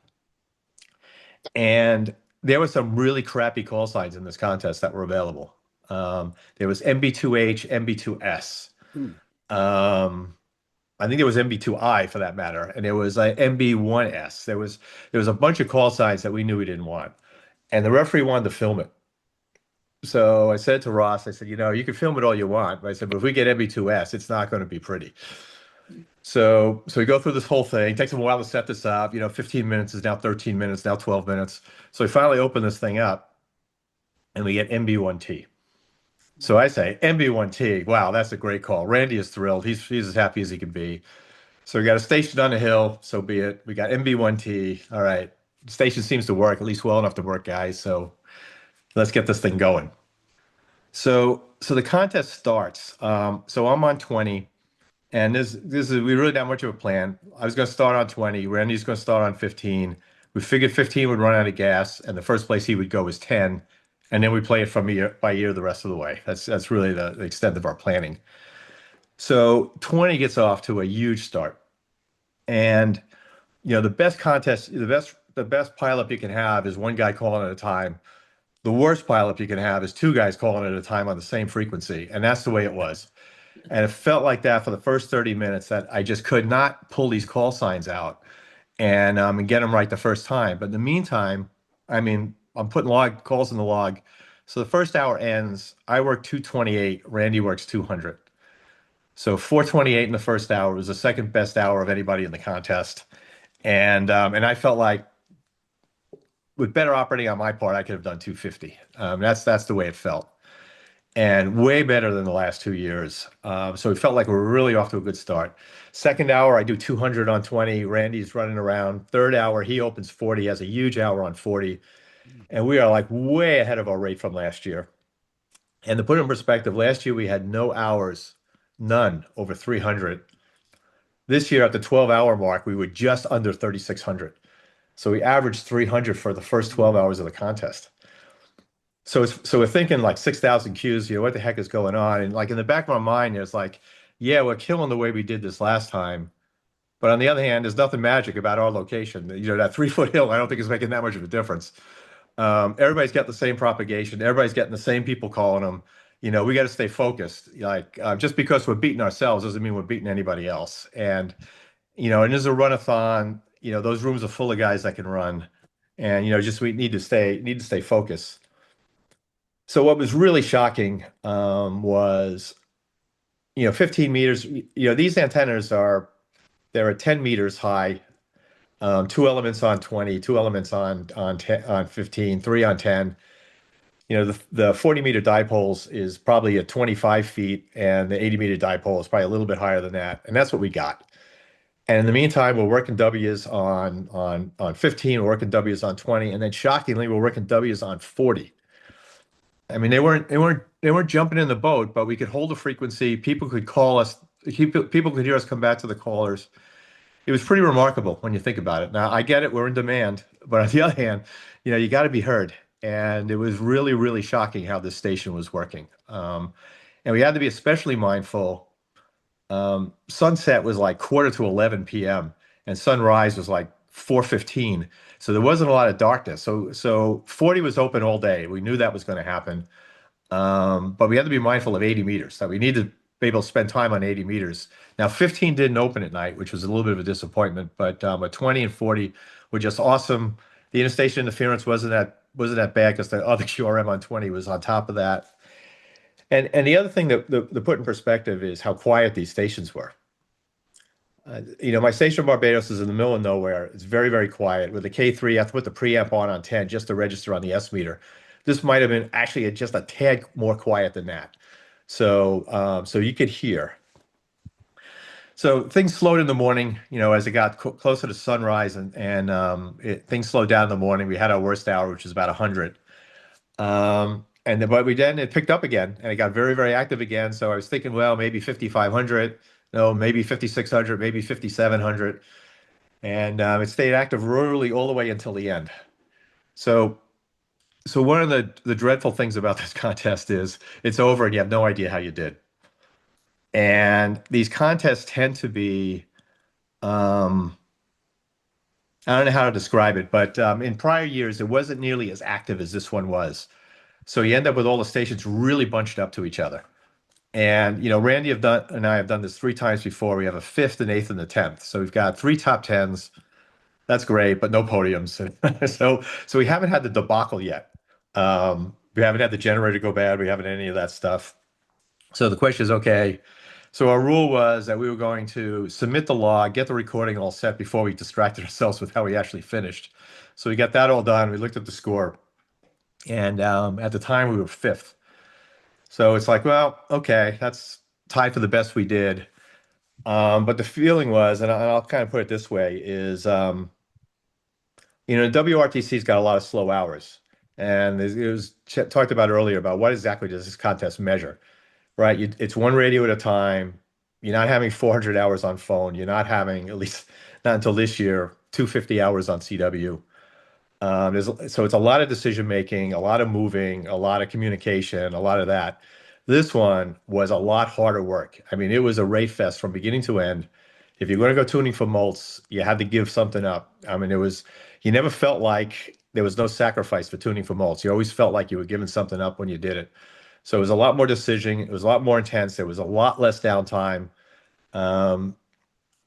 And there were some really crappy call signs in this contest that were available. There was MB2H, MB2S. I think there was MB2I for that matter, and there was MB1S. There was a bunch of call signs that we knew we didn't want, and the referee wanted to film it. So I said to Ross, I said, you can film it all you want. But I said, but if we get MB2S, it's not going to be pretty. So we go through this whole thing. It takes them a while to set this up. 15 minutes is now 13 minutes, now 12 minutes. So we finally open this thing up, and we get MB1T. So I say, MB1T, wow, that's a great call. Randy is thrilled. He's as happy as he can be. So we got a station on the hill, so be it. We got MB1T. All right. The station seems to work, at least well enough to work, guys. So let's get this thing going. So the contest starts. So I'm on 20, and we really not much of a plan. I was going to start on 20. Randy's going to start on 15. We figured 15 would run out of gas, and the first place he would go was 10. And then we play it from by ear the rest of the way. That's really the extent of our planning. So 20 gets off to a huge start. And the best pileup you can have is one guy calling at a time. The worst pileup you can have is two guys calling at a time on the same frequency. And that's the way it was. And it felt like that for the first 30 minutes, that I just could not pull these call signs out and get them right the first time. But in the meantime, I'm putting log calls in the log. So the first hour ends. I work 228. Randy works 200. So 428 in the first hour was the second best hour of anybody in the contest. And I felt like with better operating on my part, I could have done 250. That's the way it felt. And way better than the last 2 years. So it felt like we were really off to a good start. Second hour, I do 200 on 20. Randy's running around. Third hour, he opens 40, has a huge hour on 40. And we are like way ahead of our rate from last year. And to put it in perspective, last year we had no hours, none over 300. This year at the 12-hour mark, we were just under 3,600. So we averaged 300 for the first 12 hours of the contest. So we're thinking like 6,000 Qs, what the heck is going on? And like in the back of our mind, there's like, yeah, we're killing the way we did this last time. But on the other hand, there's nothing magic about our location. That 3-foot hill, I don't think is making that much of a difference. Everybody's got the same propagation. Everybody's getting the same people calling them. We got to stay focused. Just because we're beating ourselves doesn't mean we're beating anybody else. And there's a run-a-thon. Those rooms are full of guys that can run. And we need to stay focused. So what was really shocking was 15 meters. These antennas they're 10 meters high. 2 elements on 20, 2 elements on 15, 3 on 10. The 40-meter dipoles is probably at 25 feet, and the 80-meter dipole is probably a little bit higher than that. And that's what we got. And in the meantime, we're working W's on 15, we're working W's on 20, and then shockingly, we're working W's on 40. They weren't jumping in the boat, but we could hold the frequency. People could call us. People could hear us come back to the callers. It was pretty remarkable when you think about it. Now, I get it, we're in demand, but on the other hand, you got to be heard. And it was really, really shocking how this station was working. And we had to be especially mindful. Sunset was like 11:15 p.m. and sunrise was like 4:15. So there wasn't a lot of darkness. So 40 was open all day. We knew that was going to happen. But we had to be mindful of 80 meters. So we needed to be able to spend time on 80 meters. Now, 15 didn't open at night, which was a little bit of a disappointment, but 20 and 40 were just awesome. The interstation interference wasn't that bad because the other QRM on 20 was on top of that. And the other thing that put in perspective is how quiet these stations were. My station in Barbados is in the middle of nowhere. It's very, very quiet. With the K3, I have to put the preamp on 10 just to register on the S meter. This might have been actually just a tad more quiet than that. So you could hear. So things slowed in the morning, as it got closer to sunrise, and things slowed down in the morning. We had our worst hour, which was about 100. But it picked up again, and it got very, very active again. So I was thinking, well, maybe 5,500, no, maybe 5,600, maybe 5,700, and it stayed active really all the way until the end. So one of the dreadful things about this contest is it's over, and you have no idea how you did. And these contests tend to be, I don't know how to describe it, but in prior years, it wasn't nearly as active as this one was. So you end up with all the stations really bunched up to each other. And, Randy and I have done this 3 times before. We have a 5th, an 8th, and a 10th. So we've got 3 top 10s. That's great, but no podiums. So we haven't had the debacle yet. We haven't had the generator go bad. We haven't had any of that stuff. So the question is, okay, so our rule was that we were going to submit the log, get the recording all set before we distracted ourselves with how we actually finished. So we got that all done. We looked at the score. And at the time, we were 5th. So it's like, well, okay, that's tied for the best we did. But the feeling was, and I'll kind of put it this way, is, WRTC's got a lot of slow hours. And it was talked about earlier about what exactly does this contest measure, right? It's one radio at a time. You're not having 400 hours on phone. You're not having, at least not until this year, 250 hours on CW. So it's a lot of decision making, a lot of moving, a lot of communication, a lot of that. This one was a lot harder work. I mean, it was a rate fest from beginning to end. If you're going to go tuning for mults, you had to give something up. I mean, you never felt like there was no sacrifice for tuning for mults. You always felt like you were giving something up when you did it. So it was a lot more decision. It was a lot more intense. There was a lot less downtime. A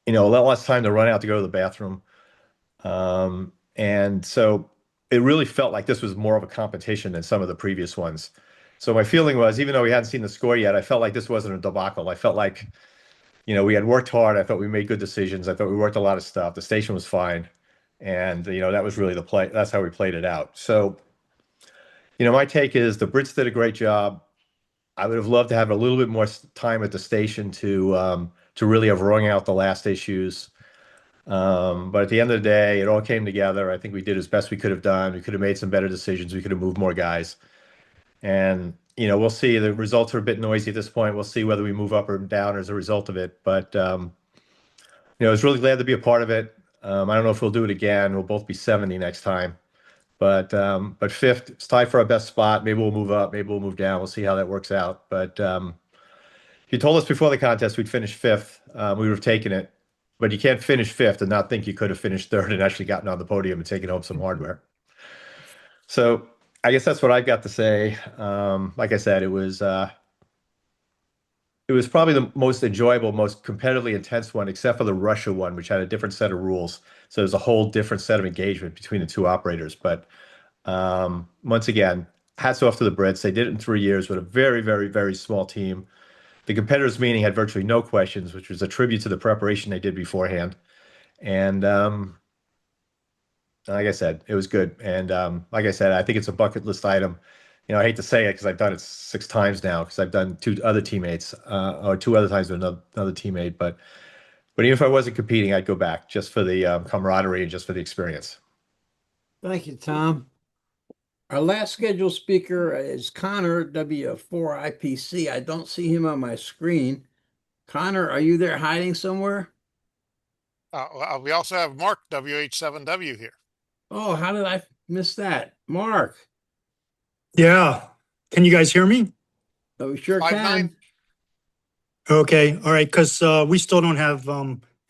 lot less time to run out to go to the bathroom. And so it really felt like this was more of a competition than some of the previous ones. So my feeling was, even though we hadn't seen the score yet, I felt like this wasn't a debacle. I felt like, we had worked hard. I thought we made good decisions. I thought we worked a lot of stuff. The station was fine. And, that was really the play. That's how we played it out. So, my take is the Brits did a great job. I would have loved to have a little bit more time at the station to really have wrung out the last issues. But at the end of the day, it all came together. I think we did as best we could have done. We could have made some better decisions. We could have moved more guys. And, we'll see. The results are a bit noisy at this point. We'll see whether we move up or down as a result of it. But, I was really glad to be a part of it. I don't know if we'll do it again. We'll both be 70 next time. But 5th, it's tied for our best spot. Maybe we'll move up. Maybe we'll move down. We'll see how that works out. But if you told us before the contest we'd finish 5th, we would have taken it. But you can't finish 5th and not think you could have finished 3rd and actually gotten on the podium and taken home some hardware. So I guess that's what I've got to say. Like I said, it was probably the most enjoyable, most competitively intense one, except for the Russia one, which had a different set of rules. So there's a whole different set of engagement between the 2 operators. But once again, hats off to the Brits. They did it in 3 years with a very, very, very small team. The competitors' meeting had virtually no questions, which was a tribute to the preparation they did beforehand. And like I said, it was good. And like I said, I think it's a bucket list item. I hate to say it because I've done it 6 times now, because I've done 2 other teammates, or 2 other times with another teammate. But even if I wasn't competing, I'd go back just for the camaraderie and just for the experience. Thank you, Tom. Our last scheduled speaker is Connor W4IPC. I don't see him on my screen. Connor, are you there hiding somewhere? We also have Mark WH7W here. Oh, how did I miss that? Mark. Yeah. Can you guys hear me? Oh, we sure 5'9". can. Okay. All right. Because we still don't have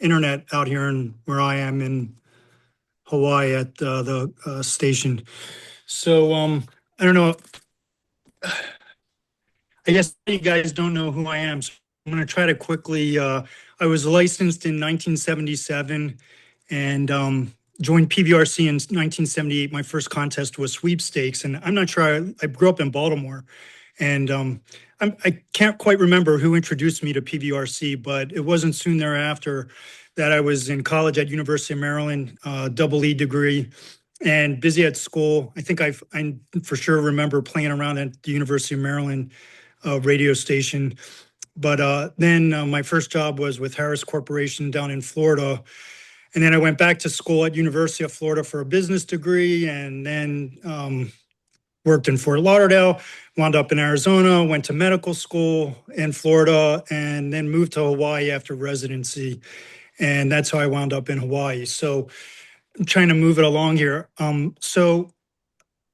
internet out here where I am in Hawaii at the station. So I don't know. I guess you guys don't know who I am. So I'm going to try to quickly. I was licensed in 1977 and joined PVRC in 1978. My first contest was sweepstakes. And I'm not sure. I grew up in Baltimore. And I can't quite remember who introduced me to PVRC, but it wasn't soon thereafter that I was in college at University of Maryland, double E degree. and busy at school. I think I for sure remember playing around at the University of Maryland radio station. But then my first job was with Harris Corporation down in Florida. And then I went back to school at University of Florida for a business degree, and then worked in Fort Lauderdale, wound up in Arizona, went to medical school in Florida, and then moved to Hawaii after residency. And that's how I wound up in Hawaii. So I'm trying to move it along here. So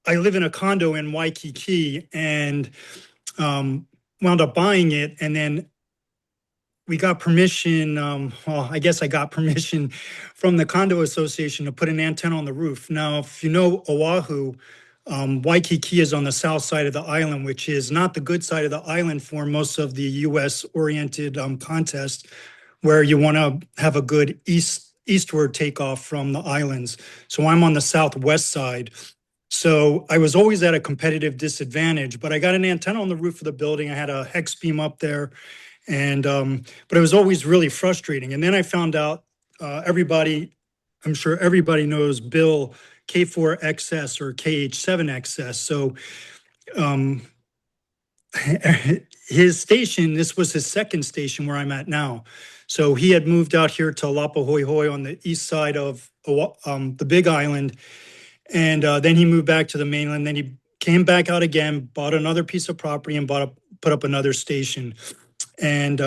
I live in a condo in Waikiki, and wound up buying it. And then we got permission. Well, I guess I got permission from the condo association to put an antenna on the roof. Now, if you know Oahu, Waikiki is on the south side of the island, which is not the good side of the island for most of the U.S. oriented contests, where you want to have a good eastward takeoff from the islands. So I'm on the southwest side. So I was always at a competitive disadvantage, but I got an antenna on the roof of the building. I had a hex beam up there, and but it was always really frustrating. And then I found out I'm sure everybody knows Bill K4XS or KH7XS. So his station, this was his second station where I'm at now. So he had moved out here to Lapahoihoi on the east side of the Big Island. And then he moved back to the mainland. Then he came back out again, bought another piece of property, and put up another station. And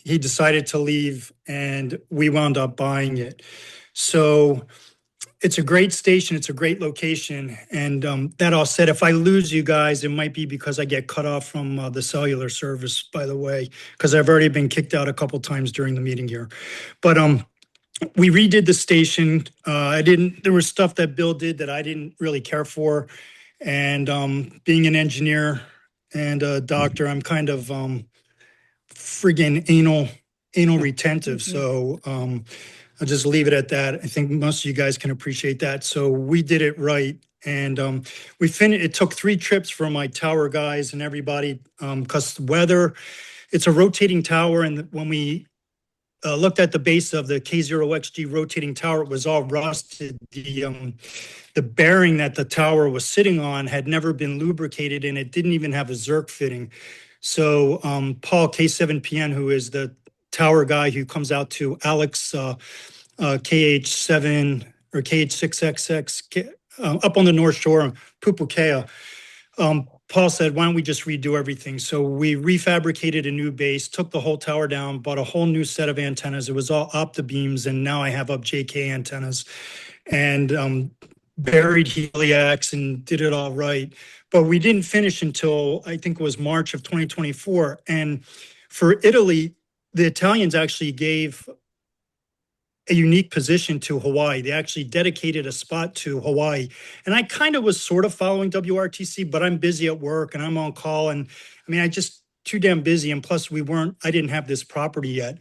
he decided to leave, and we wound up buying it. So it's a great station. It's a great location. And that all said, if I lose you guys, it might be because I get cut off from the cellular service, by the way, because I've already been kicked out a couple times during the meeting here. But we redid the station. There was stuff that Bill did that I didn't really care for. And being an engineer and a doctor, I'm kind of friggin' anal retentive. So I'll just leave it at that. I think most of you guys can appreciate that. So we did it right. And we finished. It took 3 trips for my tower guys and everybody, because weather, it's a rotating tower. And when we looked at the base of the K0XG rotating tower, it was all rusted. The bearing that the tower was sitting on had never been lubricated, and it didn't even have a Zerk fitting. So Paul K7PN, who is the tower guy who comes out to Alex KH7 or KH6XX up on the North Shore, Pupukea, Paul said, why don't we just redo everything? So we refabricated a new base, took the whole tower down, bought a whole new set of antennas. It was all opta beams, and now I have up JK antennas, and buried heliacs and did it all right. But we didn't finish until I think it was March of 2024. And for Italy, the Italians actually gave a unique position to Hawaii. They actually dedicated a spot to Hawaii. And I kind of was sort of following WRTC, but I'm busy at work and I'm on call. And I mean, I just too damn busy. And plus I didn't have this property yet.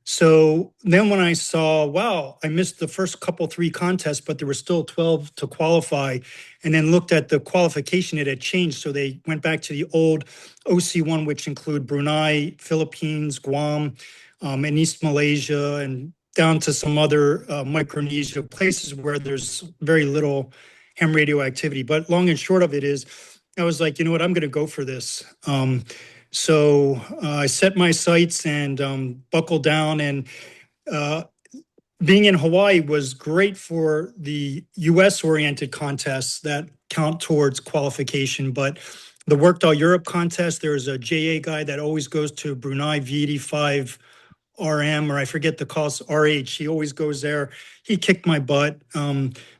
So then when I saw, wow, I missed the first 3 contests, but there were still 12 to qualify, and then looked at the qualification, it had changed. So they went back to the old OC1, which include Brunei, Philippines, Guam, and East Malaysia, and down to some other Micronesia places where there's very little ham radio activity. But long and short of it is, I was like, you know what, I'm going to go for this. So I set my sights and buckled down, and being in Hawaii was great for the US oriented contests that count towards qualification. But the Worked Europe contest, there's a JA guy that always goes to Brunei V85 RM, or I forget the cost, RH. He always goes there. He kicked my butt.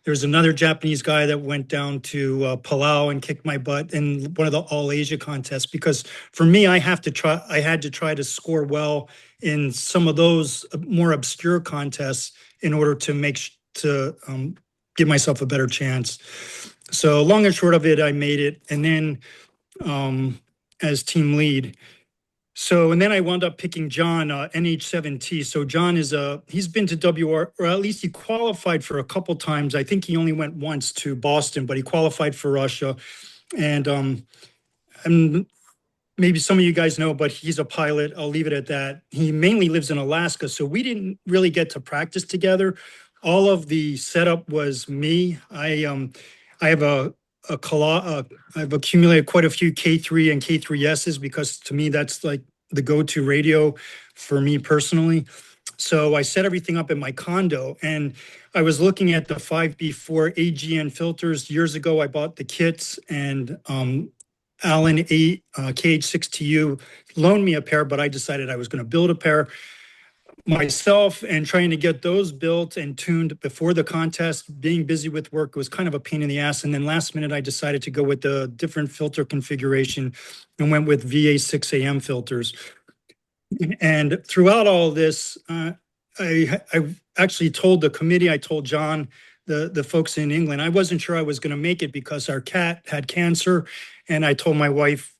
There's another Japanese guy that went down to Palau and kicked my butt in one of the All Asia contests, because for me, I had to try to score well in some of those more obscure contests in order to give myself a better chance. So long and short of it, I made it. And then as team lead. So, and then I wound up picking John, NH7T. So John he's been to WR, or at least he qualified for a couple times. I think he only went once to Boston, but he qualified for Russia. And maybe some of you guys know, but he's a pilot. I'll leave it at that. He mainly lives in Alaska, so we didn't really get to practice together. all of the setup was me. I have I've accumulated quite a few K3 and K3Ss because to me that's like the go-to radio for me personally. So I set everything up in my condo, and I was looking at the 5B4 AGN filters. Years ago, I bought the kits, and Alan KH6TU loaned me a pair, but I decided I was going to build a pair myself, and trying to get those built and tuned before the contest, being busy with work was kind of a pain in the ass. And then last minute, I decided to go with the different filter configuration and went with VA6AM filters. And throughout all this, I actually told the committee, I told John, the folks in England, I wasn't sure I was going to make it because our cat had cancer. And I told my wife,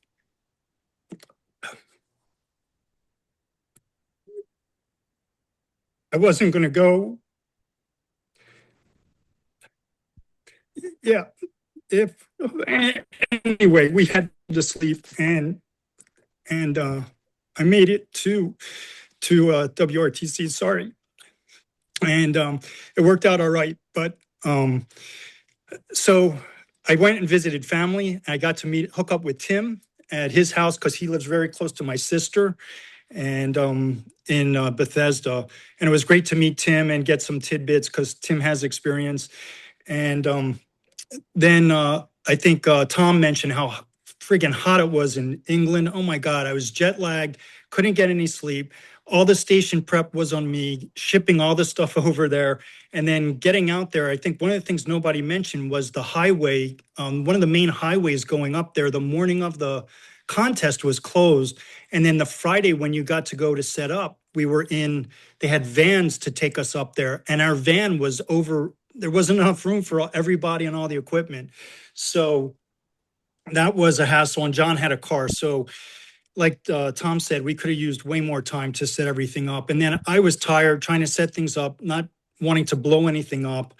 I wasn't going to go. Yeah. Anyway, we had to sleep, and I made it to WRTC. Sorry, and it worked out all right. But so I went and visited family. I got to hook up with Tim at his house because he lives very close to my sister, and in Bethesda. And it was great to meet Tim and get some tidbits because Tim has experience. And then I think Tom mentioned how friggin' hot it was in England. Oh my God, I was jet lagged, couldn't get any sleep. All the station prep was on me, shipping all the stuff over there. And then getting out there, I think one of the things nobody mentioned was the highway. One of the main highways going up there, the morning of the contest was closed. And then the Friday when you got to go to set up, they had vans to take us up there. And our van was over, there wasn't enough room for everybody and all the equipment. So that was a hassle, and John had a car. So like Tom said, we could have used way more time to set everything up. And then I was tired trying to set things up, not wanting to blow anything up.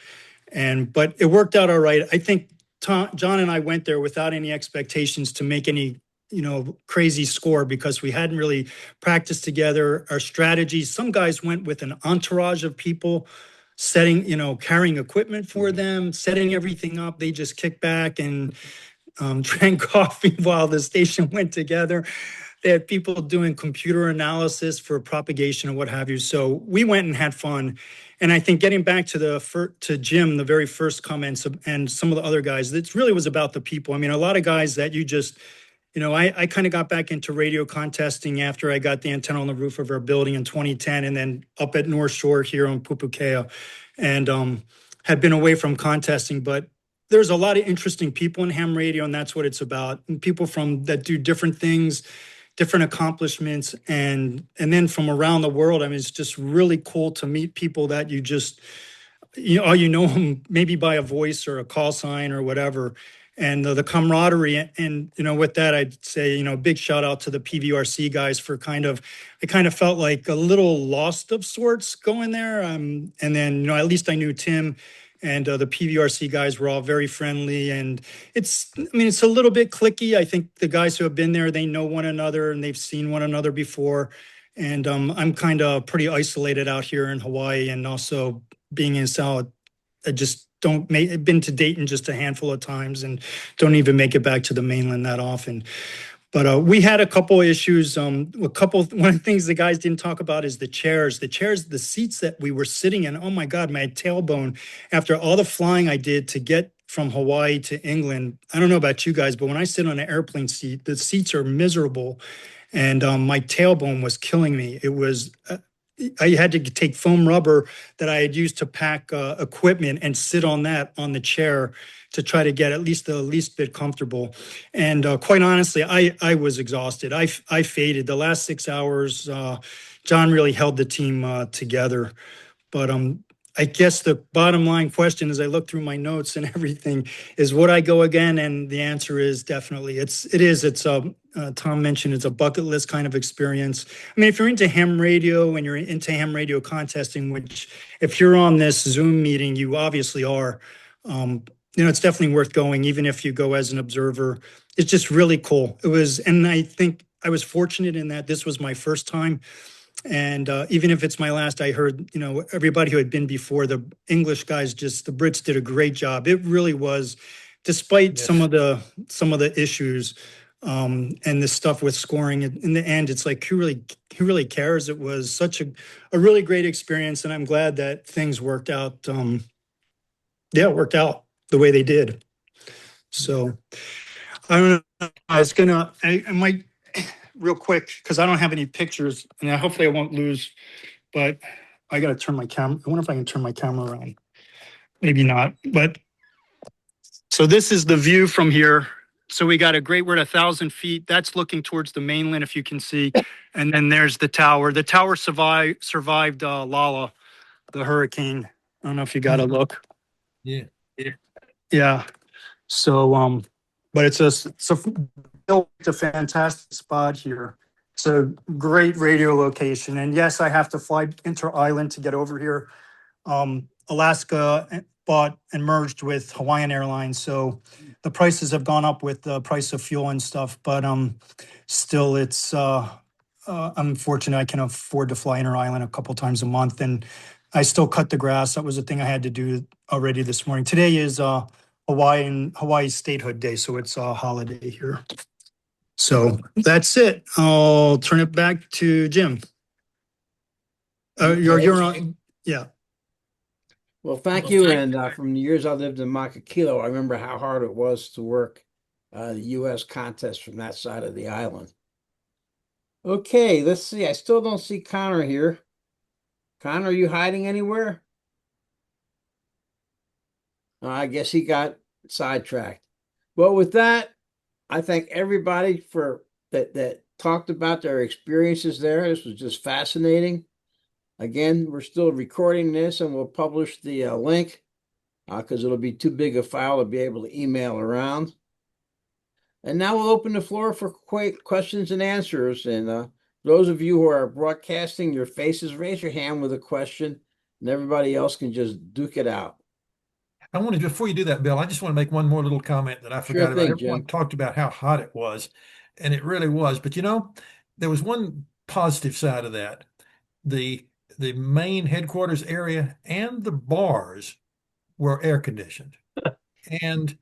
But it worked out all right. I think John and I went there without any expectations to make any, crazy score because we hadn't really practiced together our strategies. Some guys went with an entourage of people setting, carrying equipment for them, setting everything up. They just kicked back and drank coffee while the station went together. They had people doing computer analysis for propagation and what have you. So we went and had fun. And I think getting back to Jim, the very first comments and some of the other guys, it really was about the people. I mean, a lot of guys that you just, I kind of got back into radio contesting after I got the antenna on the roof of our building in 2010, and then up at North Shore here on Pupukea, and had been away from contesting. But there's a lot of interesting people in ham radio, and that's what it's about. And people that do different things, different accomplishments, and then from around the world. I mean, it's just really cool to meet people that you just, them maybe by a voice or a call sign or whatever. And the camaraderie, and with that, I'd say big shout out to the PVRC guys for I kind of felt like a little lost of sorts going there. And then at least I knew Tim, and the PVRC guys were all very friendly. And it's a little bit cliquey. I think the guys who have been there, they know one another and they've seen one another before. And I'm kind of pretty isolated out here in Hawaii, and also being in South, I just been to Dayton just a handful of times and don't even make it back to the mainland that often. But we had a couple issues. One of the things the guys didn't talk about is the chairs. The seats that we were sitting in. Oh my God, my tailbone. After all the flying I did to get from Hawaii to England, I don't know about you guys, but when I sit on an airplane seat, the seats are miserable, and my tailbone was killing me. It was. I had to take foam rubber that I had used to pack equipment and sit on the chair to try to get at least the least bit comfortable. And quite honestly, I was exhausted. I faded. The last 6 hours, John really held the team together. But I guess the bottom line question as I look through my notes and everything is, would I go again? And the answer is definitely. It's Tom mentioned it's a bucket list kind of experience. I mean, if you're into ham radio and you're into ham radio contesting, which if you're on this Zoom meeting, you obviously are, it's definitely worth going, even if you go as an observer. It's just really cool. And I think I was fortunate in that this was my first time. And even if it's my last, I heard, you know, everybody who had been before, the English guys, just the Brits did a great job. It really was, despite Yes. some of the issues and the stuff with scoring. In the end, it's like who really cares? It was such a really great experience, and I'm glad that things worked out. Yeah, it worked out the way they did. So I don't know. I might real quick because I don't have any pictures, and hopefully I won't lose. But I got to turn my camera. I wonder if I can turn my camera around. Maybe not. But so this is the view from here. So we got we're at 1,000 feet. That's looking towards the mainland, if you can see. And then there's the tower. The tower survived Lala, the hurricane. I don't know if you got a look. Yeah. Yeah. So, but it's a fantastic spot here. It's a great radio location. And yes, I have to fly inter-island to get over here. Alaska bought and merged with Hawaiian Airlines, so the prices have gone up with the price of fuel and stuff. But still, it's I'm fortunate I can afford to fly inter-island a couple times a month, and I still cut the grass. That was a thing I had to do already this morning. Today is Hawaii Statehood Day, so it's a holiday here. So that's it. I'll turn it back to Jim. You're on. Yeah. Well, thank you. And from the years I lived in Makakilo, I remember how hard it was to work the U.S. contest from that side of the island. Okay, let's see. I still don't see Connor here. Connor, are you hiding anywhere? I guess he got sidetracked. Well, with that, I thank everybody for that talked about their experiences there. This was just fascinating. Again, we're still recording this, and we'll publish the link because it'll be too big a file to be able to email around. And now we'll open the floor for questions and answers. And those of you who are broadcasting your faces, raise your hand with a question, and everybody else can just duke it out. I wanted, before you do that, Bill, I just want to make one more little comment that I forgot about. Everyone talked about how hot it was, and it really was. But you know, there was one positive side of that. The main headquarters area and the bars were air conditioned. And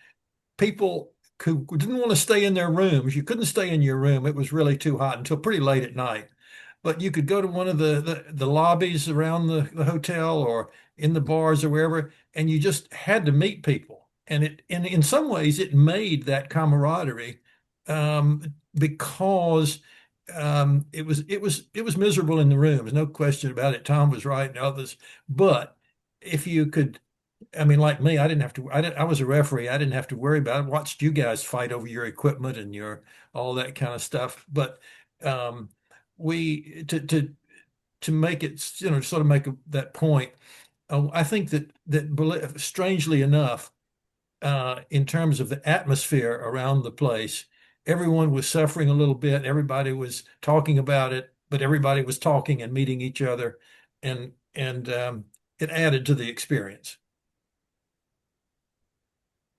people who didn't want to stay in their rooms, you couldn't stay in your room. It was really too hot until pretty late at night. But you could go to one of the lobbies around the hotel or in the bars or wherever, and you just had to meet people. And in some ways it made that camaraderie because it was miserable in the rooms, no question about it. Tom was right and others, but if you could, I mean, like me, I was a referee. I didn't have to worry about it. I watched you guys fight over your equipment and your all that kind of stuff. But we to make it, you know, sort of make that point. I think that strangely enough, in terms of the atmosphere around the place, everyone was suffering a little bit. Everybody was talking about it, but everybody was talking and meeting each other, and it added to the experience.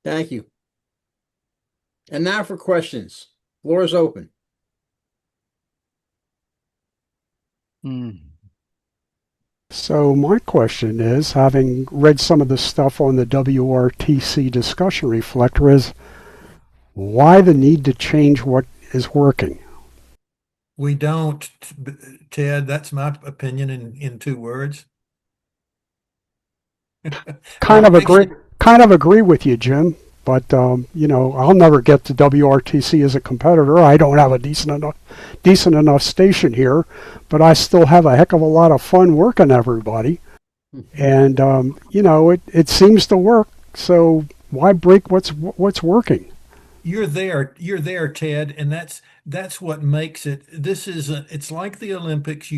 Thank you. And now for questions. Floor is open. So my question is, having read some of the stuff on the WRTC discussion reflector, is why the need to change what is working? We don't, Ted. That's my opinion in 2 words. Kind of agree with you, Jim. But you know, I'll never get to WRTC as a competitor. I don't have a decent enough station here, but I still have a heck of a lot of fun working everybody. And you know, it seems to work. So why break what's working? You're there, Ted, and that's what makes it. It's like the Olympics.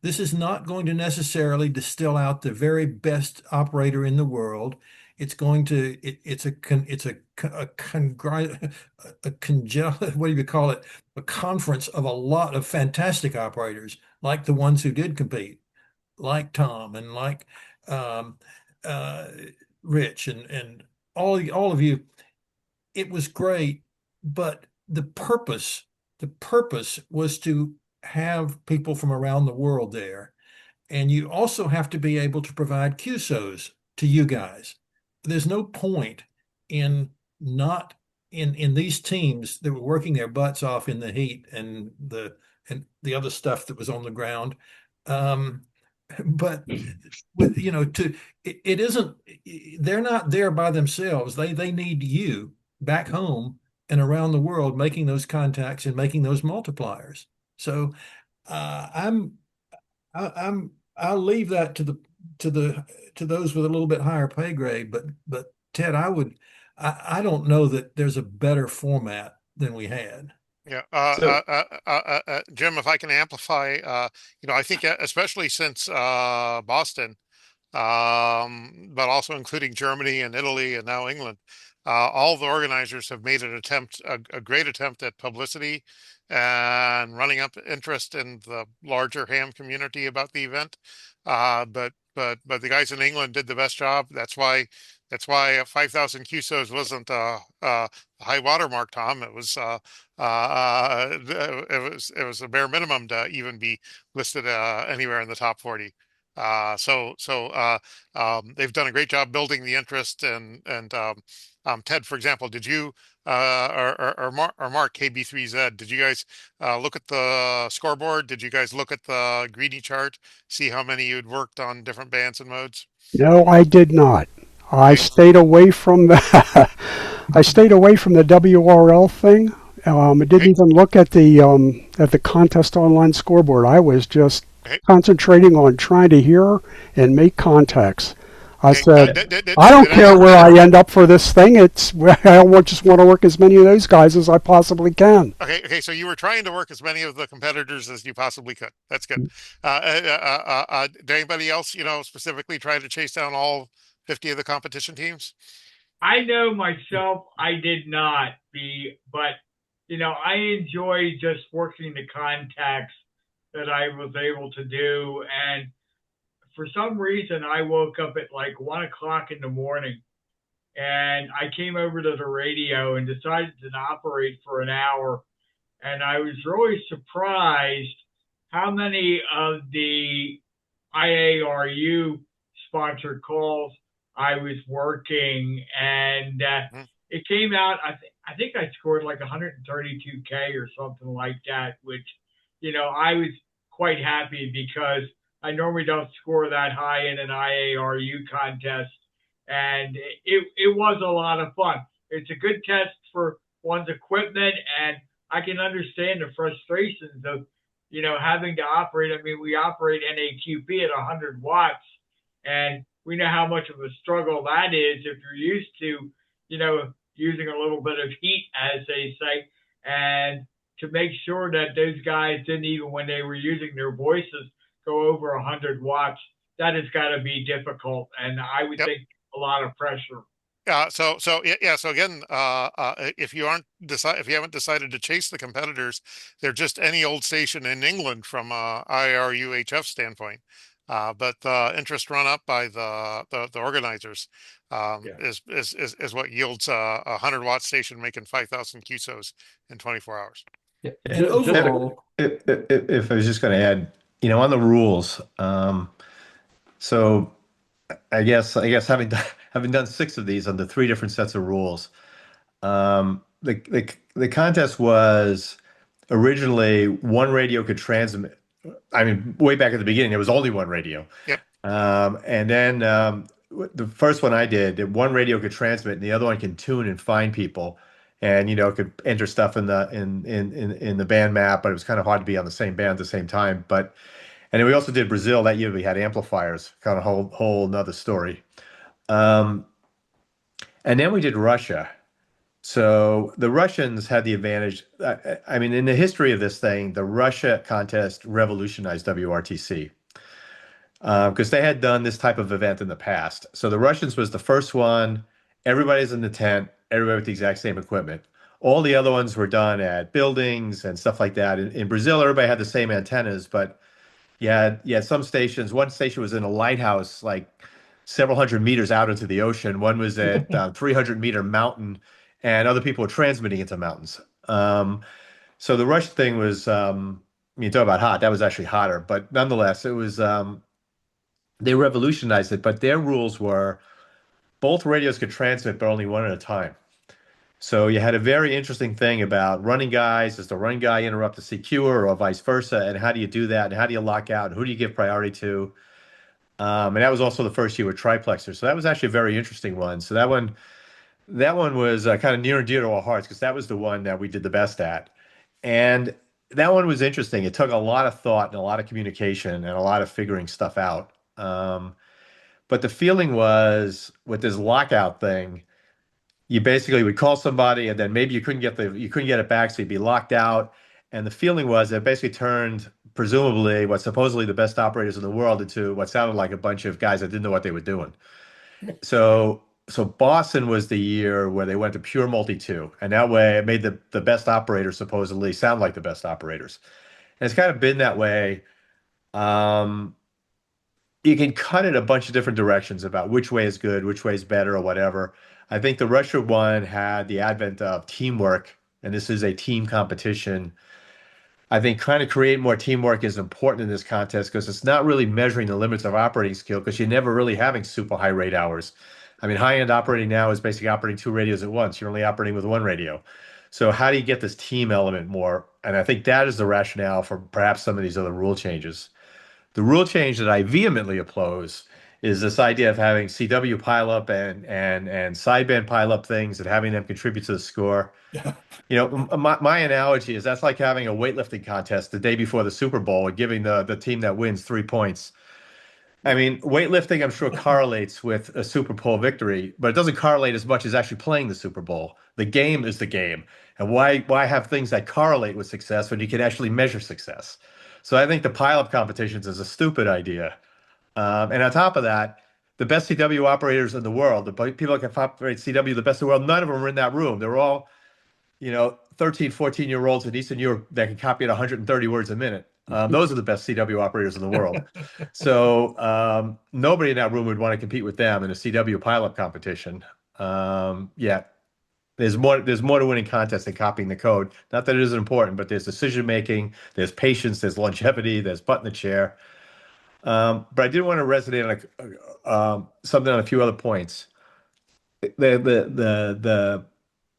This is not going to necessarily distill out the very best operator in the world. It's going to, it's a what do you call it? A conference of a lot of fantastic operators, like the ones who did compete, like Tom and like Rich and all of you. It was great, but the purpose was to have people from around the world there. And you also have to be able to provide QSOs to you guys. There's no point in not in these teams that were working their butts off in the heat and the other stuff that was on the ground. But with it isn't, they're not there by themselves. They need you back home and around the world making those contacts and making those multipliers. So I'm I'll leave that to those with a little bit higher pay grade. But Ted, I don't know that there's a better format than we had. Yeah, So Jim, if I can amplify, I think especially since Boston, but also including Germany and Italy and now England. All the organizers have made a great attempt at publicity and running up interest in the larger ham community about the event. But the guys in England did the best job. That's why 5,000 QSOs wasn't a high watermark, Tom. It was a bare minimum to even be listed anywhere in the top 40. They've done a great job building the interest and Ted, for example, did you or Mark KB3Z, did you guys look at the scoreboard? Did you guys look at the greedy chart, see how many you'd worked on different bands and modes? No, I did not. I Okay. stayed away from the I stayed away from the WRL thing. I didn't Okay. even look at the contest online scoreboard. I was just Okay. concentrating on trying to hear and make contacts. I Okay. said, Did I don't did care any where I end up for this thing. Just want to work as many of those guys as I possibly can. Okay, so you were trying to work as many of the competitors as you possibly could. That's good. Did anybody else, specifically try to chase down all 50 of the competition teams? I know myself, I did not but I enjoy just working the contacts that I was able to do. And for some reason, I woke up at like 1 o'clock in the morning and I came over to the radio and decided to operate for an hour. And I was really surprised how many of the IARU sponsored calls I was working. And Mhm. it came out, I think I scored like 132K or something like that, which, I was quite happy because I normally don't score that high in an IARU contest. And it was a lot of fun. It's a good test for one's equipment, and I can understand the frustrations of, having to operate. I mean, we operate NAQP at 100 watts, and we know how much of a struggle that is if you're used to, using a little bit of heat, as they say, and to make sure that those guys didn't, even when they were using their voices, go over 100 watts. That has got to be difficult, and I would Yep. think a lot of pressure. So again, if you haven't decided to chase the competitors, they're just any old station in England from IARU HF standpoint. But the interest run up by the organizers Yeah. is what yields a 100-watt station making 5,000 QSOs in 24 hours. Yeah. And overall, If I was just going to add, on the rules, so I guess having done 6 of these under 3 different sets of rules, the contest was originally one radio could transmit. I mean, way back at the beginning, there was only one radio. Yep. And then the first one I did, one radio could transmit, and the other one can tune and find people, and could enter stuff in the band map, but it was kind of hard to be on the same band at the same time. And then we also did Brazil that year. We had amplifiers, kind of whole another story. And then we did Russia. So the Russians had the advantage. I mean, in the history of this thing, the Russia contest revolutionized WRTC because they had done this type of event in the past. So the Russians was the first one. Everybody's in the tent, everybody with the exact same equipment. All the other ones were done at buildings and stuff like that. In Brazil, everybody had the same antennas, but yeah, some stations. One station was in a lighthouse, like several hundred meters out into the ocean. One was at 300-meter mountain, and other people were transmitting into mountains. So the Rush thing was you talk about hot, that was actually hotter, but nonetheless, it was they revolutionized it, but their rules were both radios could transmit, but only one at a time. So you had a very interesting thing about running guys. Does the run guy interrupt the CQer or vice versa? And how do you do that? And how do you lock out? And who do you give priority to? And that was also the first year with triplexer. So that was actually a very interesting one. So that one was kind of near and dear to our hearts because that was the one that we did the best at. And that one was interesting. It took a lot of thought and a lot of communication and a lot of figuring stuff out. But the feeling was with this lockout thing, you basically would call somebody and then maybe you couldn't get it back, so you'd be locked out. And the feeling was it basically turned presumably what supposedly the best operators in the world into what sounded like a bunch of guys that didn't know what they were doing. So Boston was the year where they went to pure multi-two, and that way it made the best operators supposedly sound like the best operators. And it's kind of been that way. Um, you can cut it a bunch of different directions about which way is good, which way is better, or whatever. I think the Russia one had the advent of teamwork, and this is a team competition. I think trying to create more teamwork is important in this contest because it's not really measuring the limits of operating skill because you're never really having super high rate hours. I mean, high end operating now is basically operating two radios at once. You're only operating with one radio. So how do you get this team element more? And I think that is the rationale for perhaps some of these other rule changes. The rule change that I vehemently oppose is this idea of having CW pileup and sideband pileup things and having them contribute to the score. Yeah. You know, my analogy is that's like having a weightlifting contest the day before the Super Bowl and giving the team that wins 3 points. I mean, weightlifting, I'm sure, correlates with a Super Bowl victory, but it doesn't correlate as much as actually playing the Super Bowl. The game is the game. And why have things that correlate with success when you can actually measure success? So I think the pile-up competitions is a stupid idea. And on top of that, the best CW operators in the world, the people that can operate CW the best in the world, none of them are in that room. They're all 13, 14-year-olds in Eastern Europe that can copy at 130 words a minute. Those are the best CW operators in the world. So nobody in that room would want to compete with them in a CW pileup competition. Yeah, there's more to winning contests than copying the code. Not that it isn't important, but there's decision making, there's patience, there's longevity, there's butt in the chair. But I did want to resonate on something on a few other points.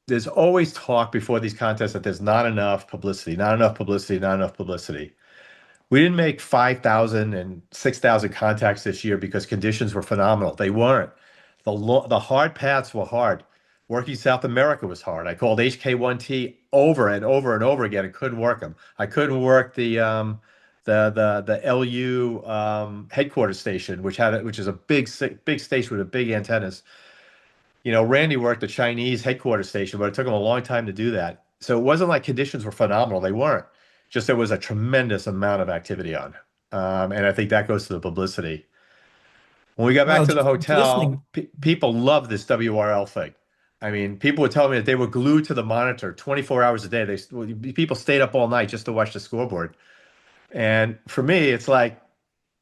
There's always talk before these contests that there's not enough publicity, not enough publicity, not enough publicity. We didn't make 5,000 and 6,000 contacts this year because conditions were phenomenal. They weren't. The hard paths were hard. Working South America was hard. I called HK1T over and over and over again and couldn't work them. I couldn't work the LU headquarters station, which is a big station with big antennas. Randy worked the Chinese headquarters station, but it took him a long time to do that. So it wasn't like conditions were phenomenal. They weren't. Just there was a tremendous amount of activity on. And I think that goes to the publicity. When we got back Well, to the just hotel, listening. people loved this WRL thing. I mean, people would tell me that they were glued to the monitor 24 hours a day. People stayed up all night just to watch the scoreboard. And for me, it's like,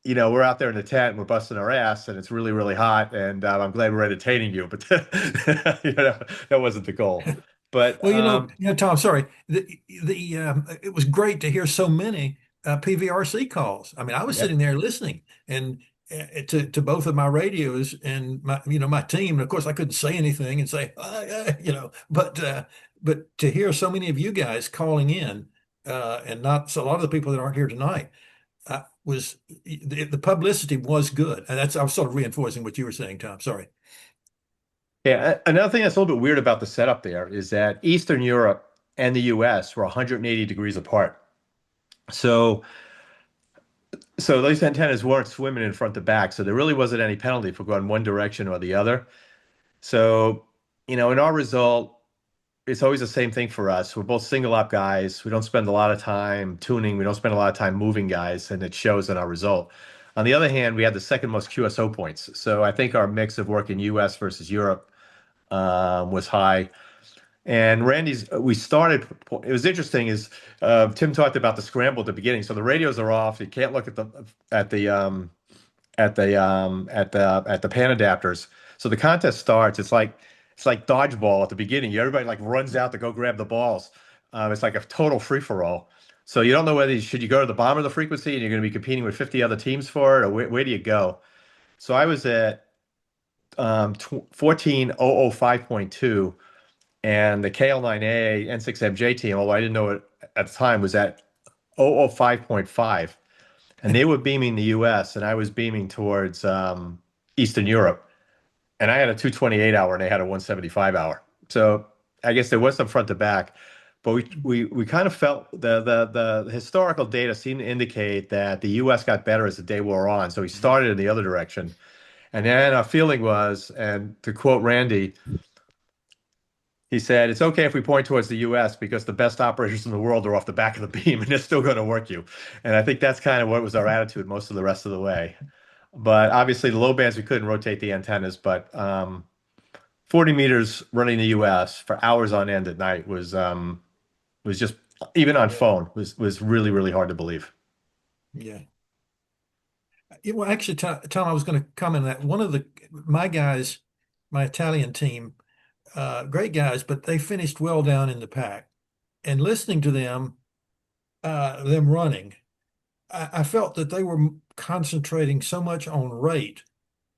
we're out there in the tent and we're busting our ass and it's really, really hot. And I'm glad we're entertaining you, but that wasn't the goal. But Well, Tom, sorry. It was great to hear so many PVRC calls. I mean, I was yeah, sitting there listening and to both of my radios and my team. And of course, I couldn't say anything and say, but to hear so many of you guys calling in and not so a lot of the people that aren't here tonight was the publicity was good. And I was sort of reinforcing what you were saying, Tom. Sorry. yeah. Another thing that's a little bit weird about the setup there is that Eastern Europe and the US were 180 degrees apart. So those antennas weren't swimming in front to back. So there really wasn't any penalty for going one direction or the other. So, in our result, it's always the same thing for us. We're both single op guys. We don't spend a lot of time tuning. We don't spend a lot of time moving guys, and it shows in our result. On the other hand, we had the second most QSO points. So I think our mix of work in US versus Europe was high. And we started, it was interesting is Tim talked about the scramble at the beginning. So the radios are off. You can't look at the pan adapters. So the contest starts. It's like dodgeball at the beginning. Everybody like runs out to go grab the balls. It's like a total free for all. So you don't know whether should you go to the bottom of the frequency and you're going to be competing with 50 other teams for it, or where do you go? So I was at 14005.2, and the KL9A N6MJ team, although I didn't know it at the time, was at 005.5. And they were beaming the US, and I was beaming towards Eastern Europe. And I had a 228 hour, and they had a 175 hour. So I guess there was some front to back. But we kind of felt the historical data seemed to indicate that the US got better as the day wore on. So we started in the other direction. And then our feeling was, and to quote Randy, he said, it's okay if we point towards the US because the best operators in the world are off the back of the beam and they're still going to work you. And I think that's kind of what was our attitude most of the rest of the way. But obviously the low bands, we couldn't rotate the antennas, but 40 meters running the US for hours on end at night was just, even on phone, was really, really hard to believe. Yeah. Well, actually, Tom, I was going to comment on that. One of my guys, my Italian team, great guys, but they finished well down in the pack. And listening to them running, I felt that they were concentrating so much on rate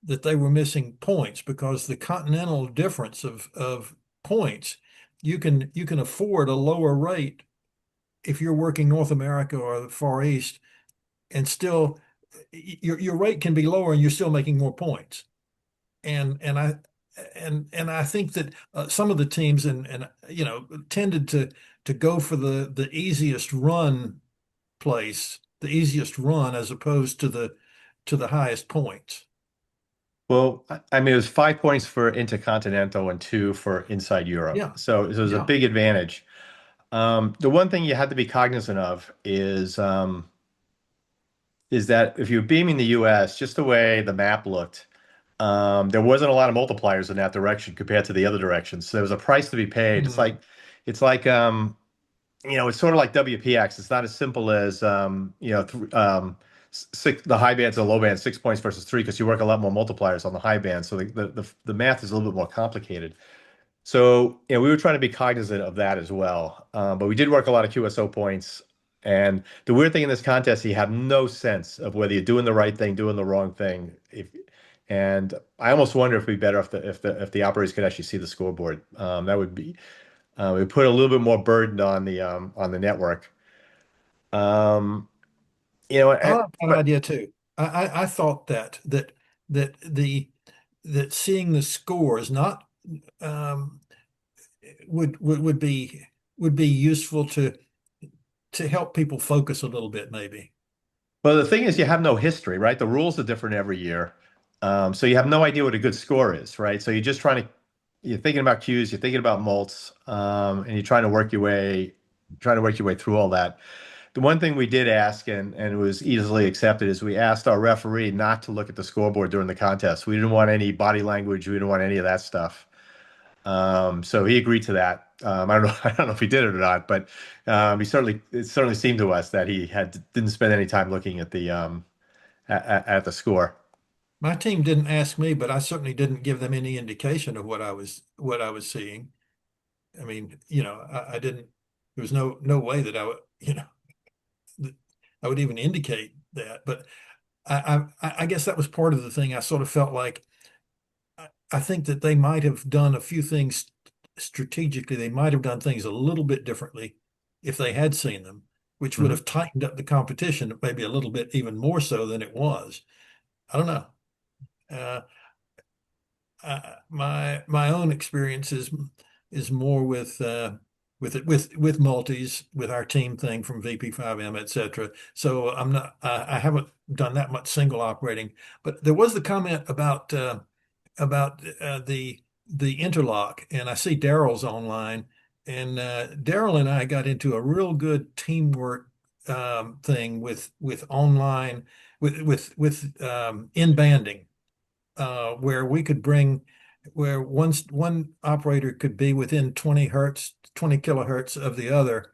that they were missing points, because the continental difference of points, you can afford a lower rate if you're working North America or the Far East, and still your rate can be lower and you're still making more points. And I think that some of the teams and tended to go for the easiest run place, the easiest run, as opposed to the highest points. Well, I mean, it was 5 points for intercontinental and 2 for inside Europe. Yeah. So it was a big advantage. The one thing you had to be cognizant of is that if you're beaming the US, just the way the map looked, there wasn't a lot of multipliers in that direction compared to the other directions. So there was a price to be paid. Mm. It's like it's sort of like WPX. It's not as simple as the high bands and the low band, 6 points versus 3, because you work a lot more multipliers on the high band. So the math is a little bit more complicated. So we were trying to be cognizant of that as well. But we did work a lot of QSO points. And the weird thing in this contest, you have no sense of whether you're doing the right thing, doing the wrong thing. And I almost wonder if it'd be better if the operators could actually see the scoreboard. That would be it would put a little bit more burden on the network. I like that idea too. I thought that seeing the scores not would be useful to help people focus a little bit, maybe. Well, the thing is, you have no history, right? The rules are different every year. So you have no idea what a good score is, right? So you're thinking about cues, you're thinking about mults, and you're trying to work your way through all that. The one thing we did ask, and it was easily accepted, is we asked our referee not to look at the scoreboard during the contest. We didn't want any body language. We didn't want any of that stuff. So he agreed to that. I don't know if he did it or not, but it certainly seemed to us that he didn't spend any time looking at the score. My team didn't ask me, but I certainly didn't give them any indication of what I was seeing. I mean, I didn't. There was no way that I would, I would even indicate that. But I guess that was part of the thing. I sort of felt like I think that they might have done a few things strategically. They might have done things a little bit differently if they had seen them, which would have tightened up the competition maybe a little bit, even more so than it was. I don't know. My own experience is more with multis, with our team thing from VP5M, etc. So I haven't done that much single operating. But there was the comment about the interlock, and I see Daryl's online, and Daryl and I got into a real good teamwork thing with online with in banding, where we could where one operator could be within 20 kilohertz of the other,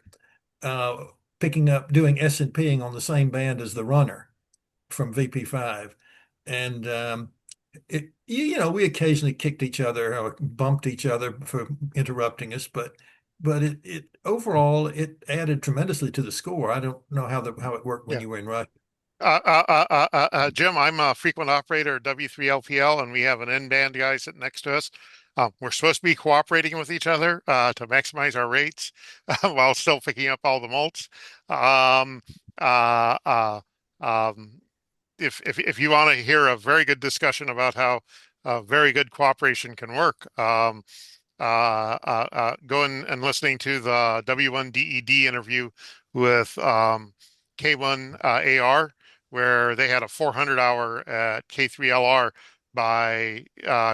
doing S&Ping on the same band as the runner from VP5. And we occasionally kicked each other or bumped each other for interrupting us, but but it overall it added tremendously to the score. I don't know how it worked when Yeah. you were in Russia. Jim, I'm a frequent operator at W3LPL, and we have an N-band guy sitting next to us. We're supposed to be cooperating with each other to maximize our rates while still picking up all the mults. Um, uh, uh, um, if you want to hear a very good discussion about how very good cooperation can work, going and listening to the W1DED interview with K1AR, where they had a 400 hour at K3LR by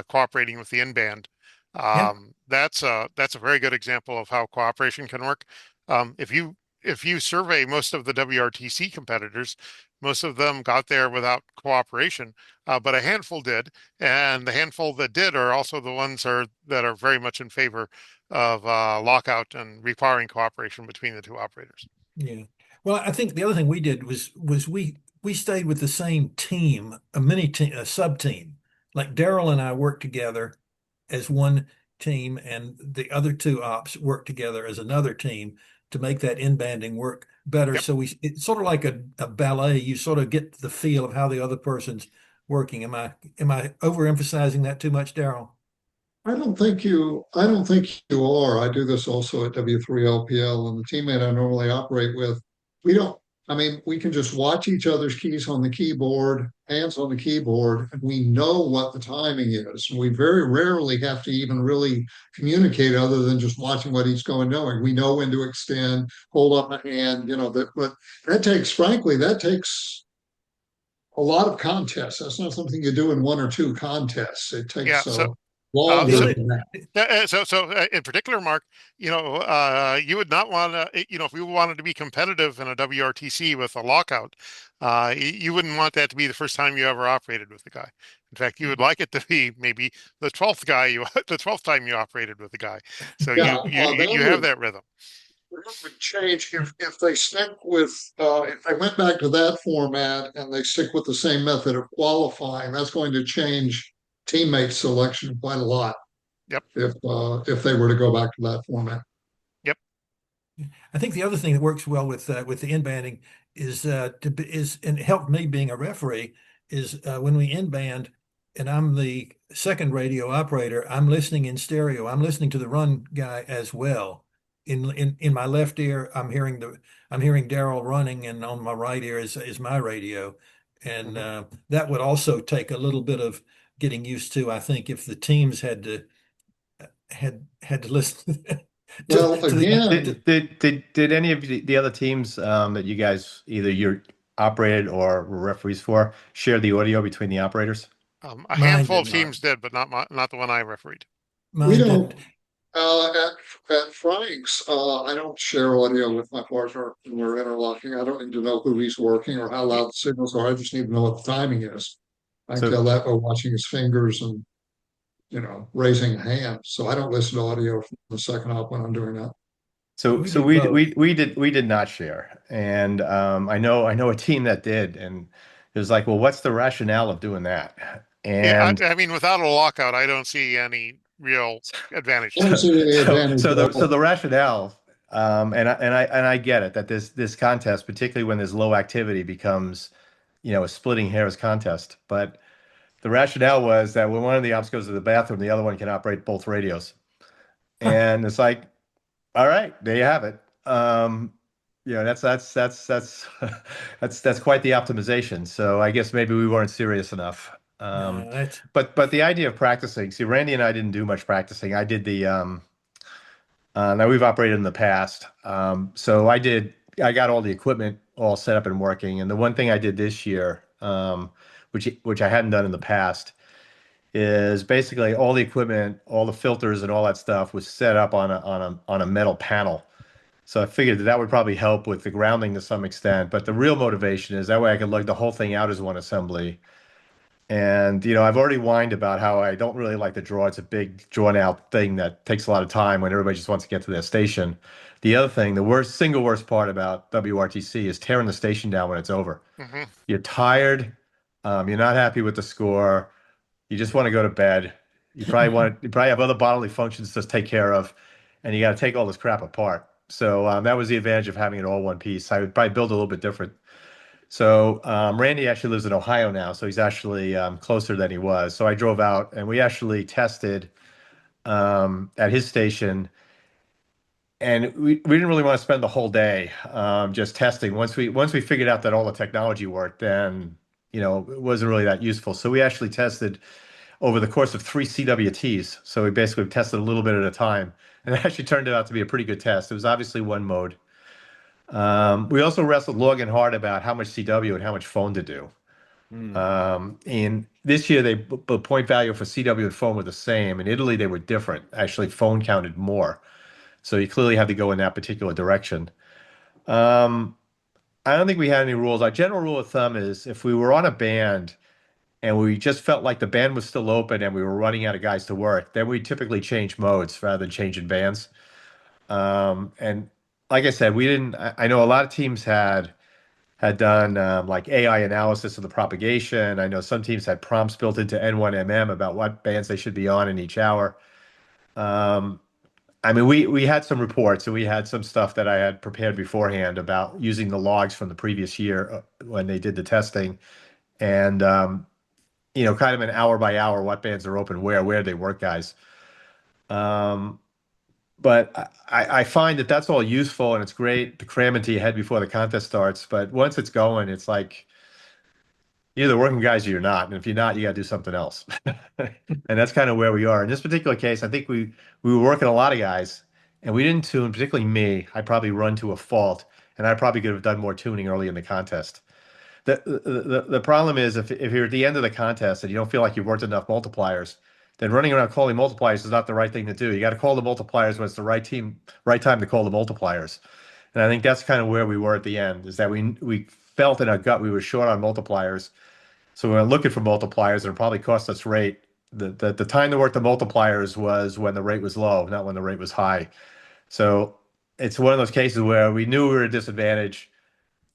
cooperating with the N-band. Yeah. That's a very good example of how cooperation can work. If you survey most of the WRTC competitors, most of them got there without cooperation, but a handful did, and the handful that did are also the ones that are very much in favor of lockout and requiring cooperation between the two operators. Yeah. Well, I think the other thing we did was we stayed with the same team, a mini team, a sub team. Like Daryl and I worked together as one team, and the other two ops worked together as another team to make that in-banding work better. Yep. So it's sort of like a ballet. You sort of get the feel of how the other person's working. Am I overemphasizing that too much, Daryl? I don't think you are. I do this also at W3LPL, and the teammate I normally operate with, we don't, I mean, we can just watch each other's keys on the keyboard, hands on the keyboard, and we know what the timing is. We very rarely have to even really communicate other than just watching what he's going doing. We know when to extend, hold up a hand, but frankly, that takes a lot of contests. That's not something you do in one or two contests. It Yeah. takes So longer than that. in particular, Mark, you would not want to, if we wanted to be competitive in a WRTC with a lockout, you wouldn't want that to be the first time you ever operated with the guy. In fact, you would like it to be maybe the 12th the 12th time you operated with the guy. So Yeah, you have that rhythm. that would change if they stick with if they went back to that format and they stick with the same method of qualifying. That's going to change teammate selection quite a lot. Yep. If they were to go back to that format. Yep. I think the other thing that works well with the in-banding is and helped me being a referee is when we in-band and I'm the second radio operator, I'm listening in stereo. I'm listening to the run guy as well. In my left ear, I'm hearing Daryl running, and on my right ear is my radio, and that would also take a little bit of getting used to. I think if the teams had to listen. Well, again, did any of the other teams that you guys either you operated or were referees for share the audio between the operators? A handful of teams did, but not the one I refereed. We don't. At Frank's, I don't share audio with my partner when we're interlocking. I don't need to know who he's working or how loud the signals are. I just need to know what the timing is. I can tell that by watching his fingers and raising a hand. So I don't listen to audio from the second op when I'm doing that. So we did not share, and I know a team that did, and it was like, well, what's the rationale of doing that? And I mean, without a lockout, I don't see any real advantage. I don't see any advantage so at all. the rationale, and I get it that this contest, particularly when there's low activity, becomes a splitting hairs contest. But the rationale was that when one of the ops goes to the bathroom, the other one can operate both radios, and it's like, all right, there you have it. That's that's quite the optimization. So I guess maybe we weren't serious enough. But the idea of practicing, see, Randy and I didn't do much practicing. I did the now we've operated in the past. So I got all the equipment all set up and working. And the one thing I did this year, which I hadn't done in the past, is basically all the equipment, all the filters and all that stuff was set up on a metal panel. So I figured that would probably help with the grounding to some extent. But the real motivation is that way I could lug the whole thing out as one assembly. And, I've already whined about how I don't really like the draw. It's a big drawn out thing that takes a lot of time when everybody just wants to get to their station. The other thing, the single worst part about WRTC is tearing the station down when it's over. Mm-hmm. You're tired. You're not happy with the score. You just want to go to bed. You probably have other bodily functions to take care of. and you got to take all this crap apart. So that was the advantage of having it all one piece. I would probably build a little bit different. So Randy actually lives in Ohio now, so he's actually closer than he was. So I drove out, and we actually tested at his station, and we didn't really want to spend the whole day just testing. Once we figured out that all the technology worked, then it wasn't really that useful. So we actually tested over the course of 3 CWTs. So we basically tested a little bit at a time, and it actually turned out to be a pretty good test. It was obviously one mode. We also wrestled long and hard about how much CW and how much phone to do. And this year, the point value for CW and phone were the same. In Italy, they were different. Actually, phone counted more. So you clearly had to go in that particular direction. I don't think we had any rules. Our general rule of thumb is if we were on a band and we just felt like the band was still open and we were running out of guys to work, then we typically change modes rather than changing bands. And like I said, we didn't. I know a lot of teams had done like AI analysis of the propagation. I know some teams had prompts built into N1MM about what bands they should be on in each hour. I mean, we had some reports and we had some stuff that I had prepared beforehand about using the logs from the previous year when they did the testing, and kind of an hour by hour what bands are open, where they work, guys. But I find that that's all useful and it's great to cram into your head before the contest starts. But once it's going, it's like you're either working guys or you're not. And if you're not, you got to do something else. And that's kind of where we are. In this particular case, I think we were working a lot of guys and we didn't tune, particularly me. I probably run to a fault and I probably could have done more tuning early in the contest. The problem is if you're at the end of the contest and you don't feel like you've worked enough multipliers, then running around calling multipliers is not the right thing to do. You got to call the multipliers when it's the right time to call the multipliers. And I think that's kind of where we were at the end, is that we felt in our gut we were short on multipliers. So we were looking for multipliers, and it probably cost us rate. The time to work the multipliers was when the rate was low, not when the rate was high. So it's one of those cases where we knew we were at a disadvantage,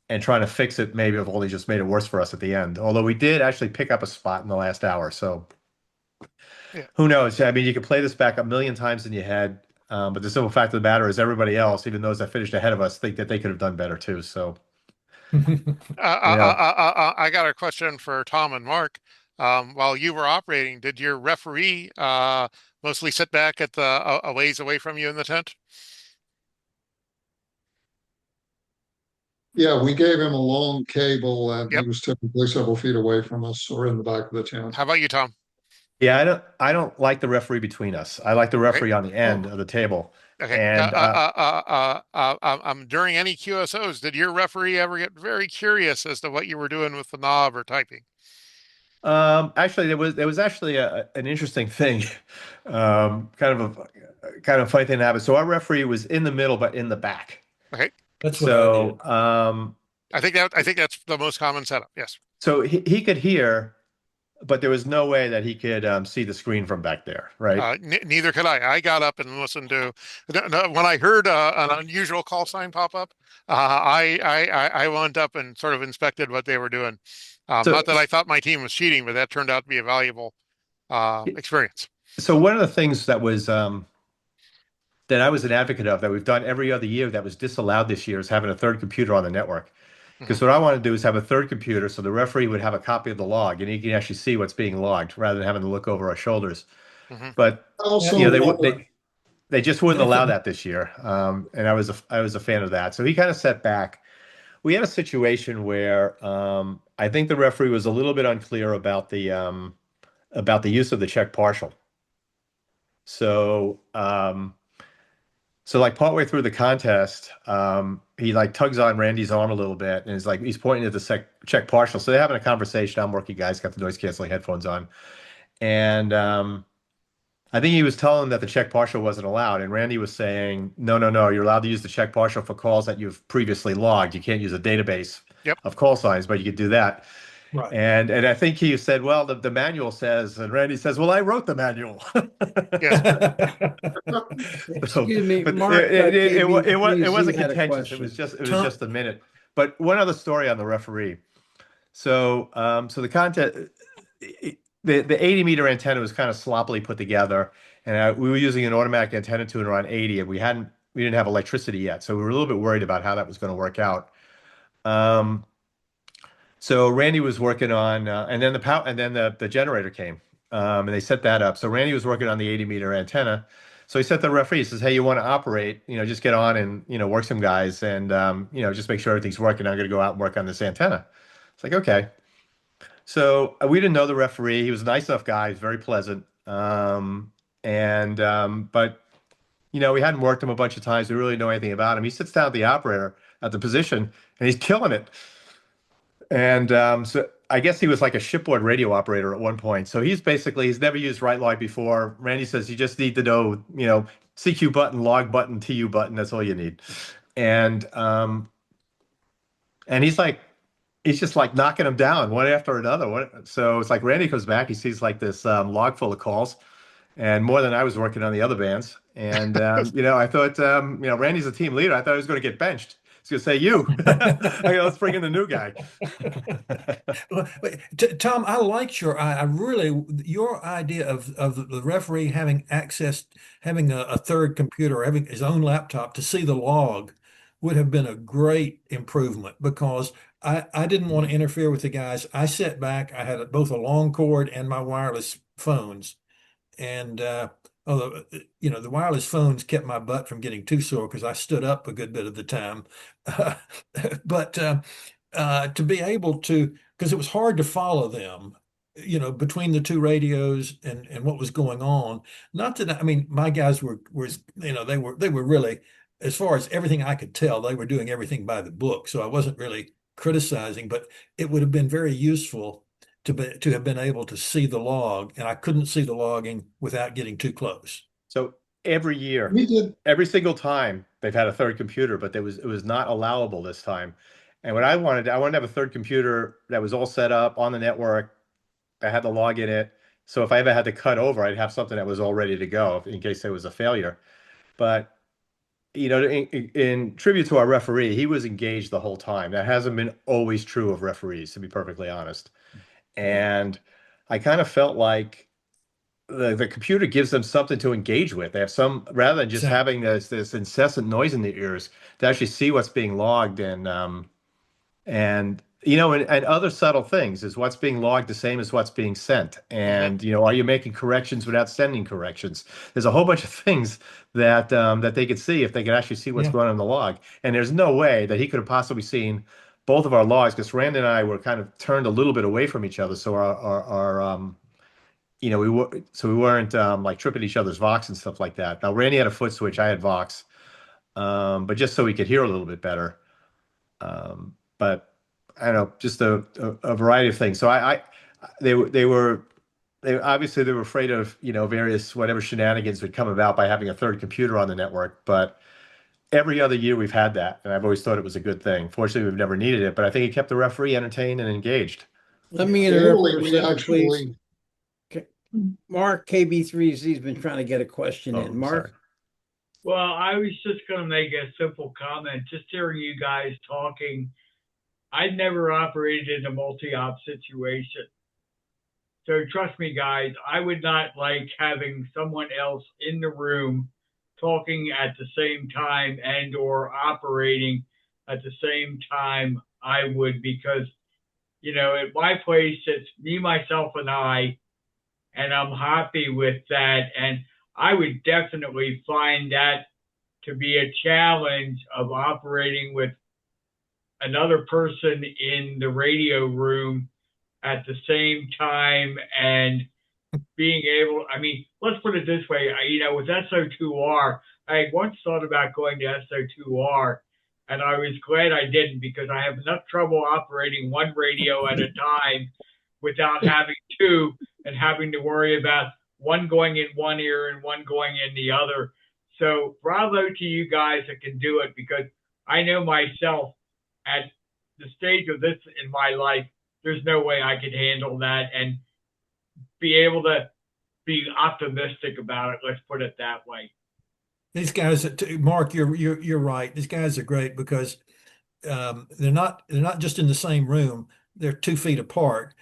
and trying to fix it maybe have only just made it worse for us at the end. Although we did actually pick up a spot in the last hour. So who knows? I mean, you can play this back a million times in your head, but the simple fact of the matter is everybody else, even those that finished ahead of us, think that they could have done better too. So I got a question for Tom and Mark. While you were operating, did your referee mostly sit back at a ways away from you in the tent? Yeah, we gave him a long cable and Yep. he was typically several feet away from us or in the back of the tent. How about you, Tom? yeah, I don't like the referee between us. I like the referee on the end of the table. Okay. And During any QSOs, did your referee ever get very curious as to what you were doing with the knob or typing? actually, there was actually an interesting thing, kind of funny thing that happened. So our referee was in the middle, but in the back. Okay. That's what I did. I think that's the most common setup. Yes. So he could hear, but there was no way that he could see the screen from back there, right? Neither could I. I got up and listened to when I heard an unusual call sign pop up. I went up and sort of inspected what they were doing. Not that I thought my team was cheating, but that turned out to be a valuable experience. So one of the things that was that I was an advocate of that we've done every other year that was disallowed this year is having a third computer on the network. Because what I want to do is have a third computer so the referee would have a copy of the log and he can actually see what's being logged rather than having to look over our shoulders. But Also, they just wouldn't allow that this year, and I was a fan of that. So he kind of set back. We had a situation where I think the referee was a little bit unclear about the use of the check partial. So like partway through the contest, he like tugs on Randy's arm a little bit and he's pointing at the check partial. So they're having a conversation. I'm working, guys, got the noise canceling headphones on. And I think he was telling him that the check partial wasn't allowed. And Randy was saying, no, you're allowed to use the check partial for calls that you've previously logged. You can't use a database of call signs, but you could do that. Right. And I think he said, well, the manual says, and Randy says, well, I wrote the manual. Excuse me, but Mark. it wasn't had a contentious. It question. was just a minute. But one other story on the referee. So the contest, the 80-meter antenna was kind of sloppily put together, and we were using an automatic antenna tuner on 80, and we didn't have electricity yet, so we were a little bit worried about how that was going to work out. So Randy was working on, and then the generator came, and they set that up. So Randy was working on the 80-meter antenna. So he sent the referee. He says, "Hey, you want to operate? Just get on and work some guys, and just make sure everything's working. I'm going to go out and work on this antenna." It's like, okay. So we didn't know the referee. He was a nice enough guy. He was very pleasant. But we hadn't worked him a bunch of times. We really know anything about him. He sits down at the operator at the position, and he's killing it. And so I guess he was like a shipboard radio operator at one point. So he's never used right log before. Randy says you just need to know, CQ button, log button, TU button. That's all you need. And he's just like knocking them down one after another. So it's like Randy comes back, he sees like this log full of calls, and more than I was working on the other bands. And I thought, Randy's a team leader. I thought he was going to get benched. He's going to say, you. Okay, let's bring in the new guy. Well, Tom, I liked your idea of the referee having access, having a third computer, having his own laptop to see the log would have been a great improvement, because I didn't want to interfere with the guys. I sat back. I had both a long cord and my wireless phones, and although the wireless phones kept my butt from getting too sore because I stood up a good bit of the time. But to be able to, because it was hard to follow them, between the two radios and what was going on. Not that, I mean, my guys were they were really, as far as everything I could tell, they were doing everything by the book. So I wasn't really criticizing, but it would have been very useful to have been able to see the log, and I couldn't see the logging without getting too close. So every year, every single time they've had a third computer, but it was not allowable this time. And what I wanted to have a third computer that was all set up on the network, that had the log in it. So if I ever had to cut over, I'd have something that was all ready to go in case there was a failure. But in tribute to our referee, he was engaged the whole time. That hasn't been always true of referees, to be perfectly honest. And I kind of felt like the computer gives them something to engage with. They have rather than just having this incessant noise in their ears, to actually see what's being logged, and other subtle things. Is what's being logged the same as what's being sent? And are you making corrections without sending corrections? There's a whole bunch of things that they could see if they could actually see what's going on in the log. And there's no way that he could have possibly seen both of our logs, because Randy and I were kind of turned a little bit away from each other. So we weren't like tripping each other's Vox and stuff like that. Now Randy had a foot switch, I had Vox, but just so we could hear a little bit better. But I don't know, just a variety of things. So they obviously were afraid of various whatever shenanigans would come about by having a third computer on the network. But every other year we've had that, and I've always thought it was a good thing. Fortunately, we've never needed it, but I think it kept the referee entertained and engaged. Let me interrupt for a second, please. Okay. Mark KB3Z's been trying to get a question in. Mark? Sorry. Well, I was just going to make a simple comment. Just hearing you guys talking, I'd never operated in a multi-op situation. So trust me, guys, I would not like having someone else in the room talking at the same time and or operating at the same time I would, because, at my place, it's me, myself, and I, and I'm happy with that. And I would definitely find that to be a challenge of operating with another person in the radio room at the same time and being able, let's put it this way, with SO2R, I once thought about going to SO2R, and I was glad I didn't, because I have enough trouble operating one radio at a time without having two and having to worry about one going in one ear and one going in the other. So bravo to you guys that can do it, because I know myself at the stage of this in my life, there's no way I could handle that and be able to be optimistic about it. Let's put it that way. These guys, Mark, you're right. These guys are great because they're not just in the same room. They're 2 feet apart,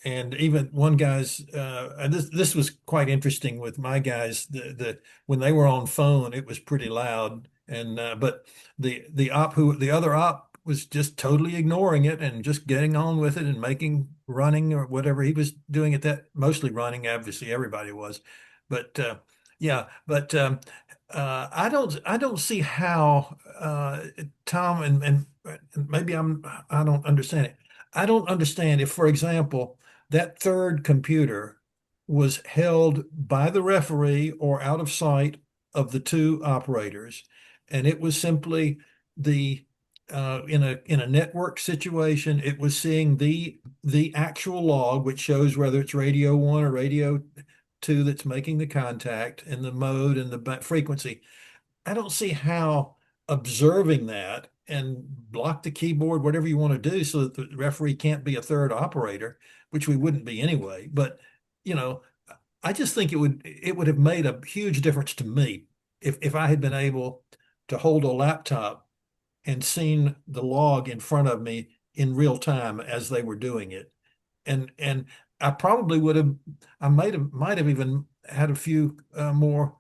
And even one guy's and this was quite interesting with my guys. The when they were on phone, it was pretty loud, and but the other op was just totally ignoring it and just getting on with it and making running or whatever he was doing at that, mostly running. Obviously, everybody was, but yeah, but I don't see how Tom and maybe I don't understand it. I don't understand if, for example, that third computer was held by the referee or out of sight of the two operators, and it was simply the in a network situation, it was seeing the actual log, which shows whether it's radio one or radio two that's making the contact and the mode and the frequency. I don't see how observing that and block the keyboard, whatever you want to do, so that the referee can't be a third operator, which we wouldn't be anyway. But you know, I just think it would have made a huge difference to me if I had been able to hold a laptop and seen the log in front of me in real time as they were doing it. And I probably would have, I might have even had a few more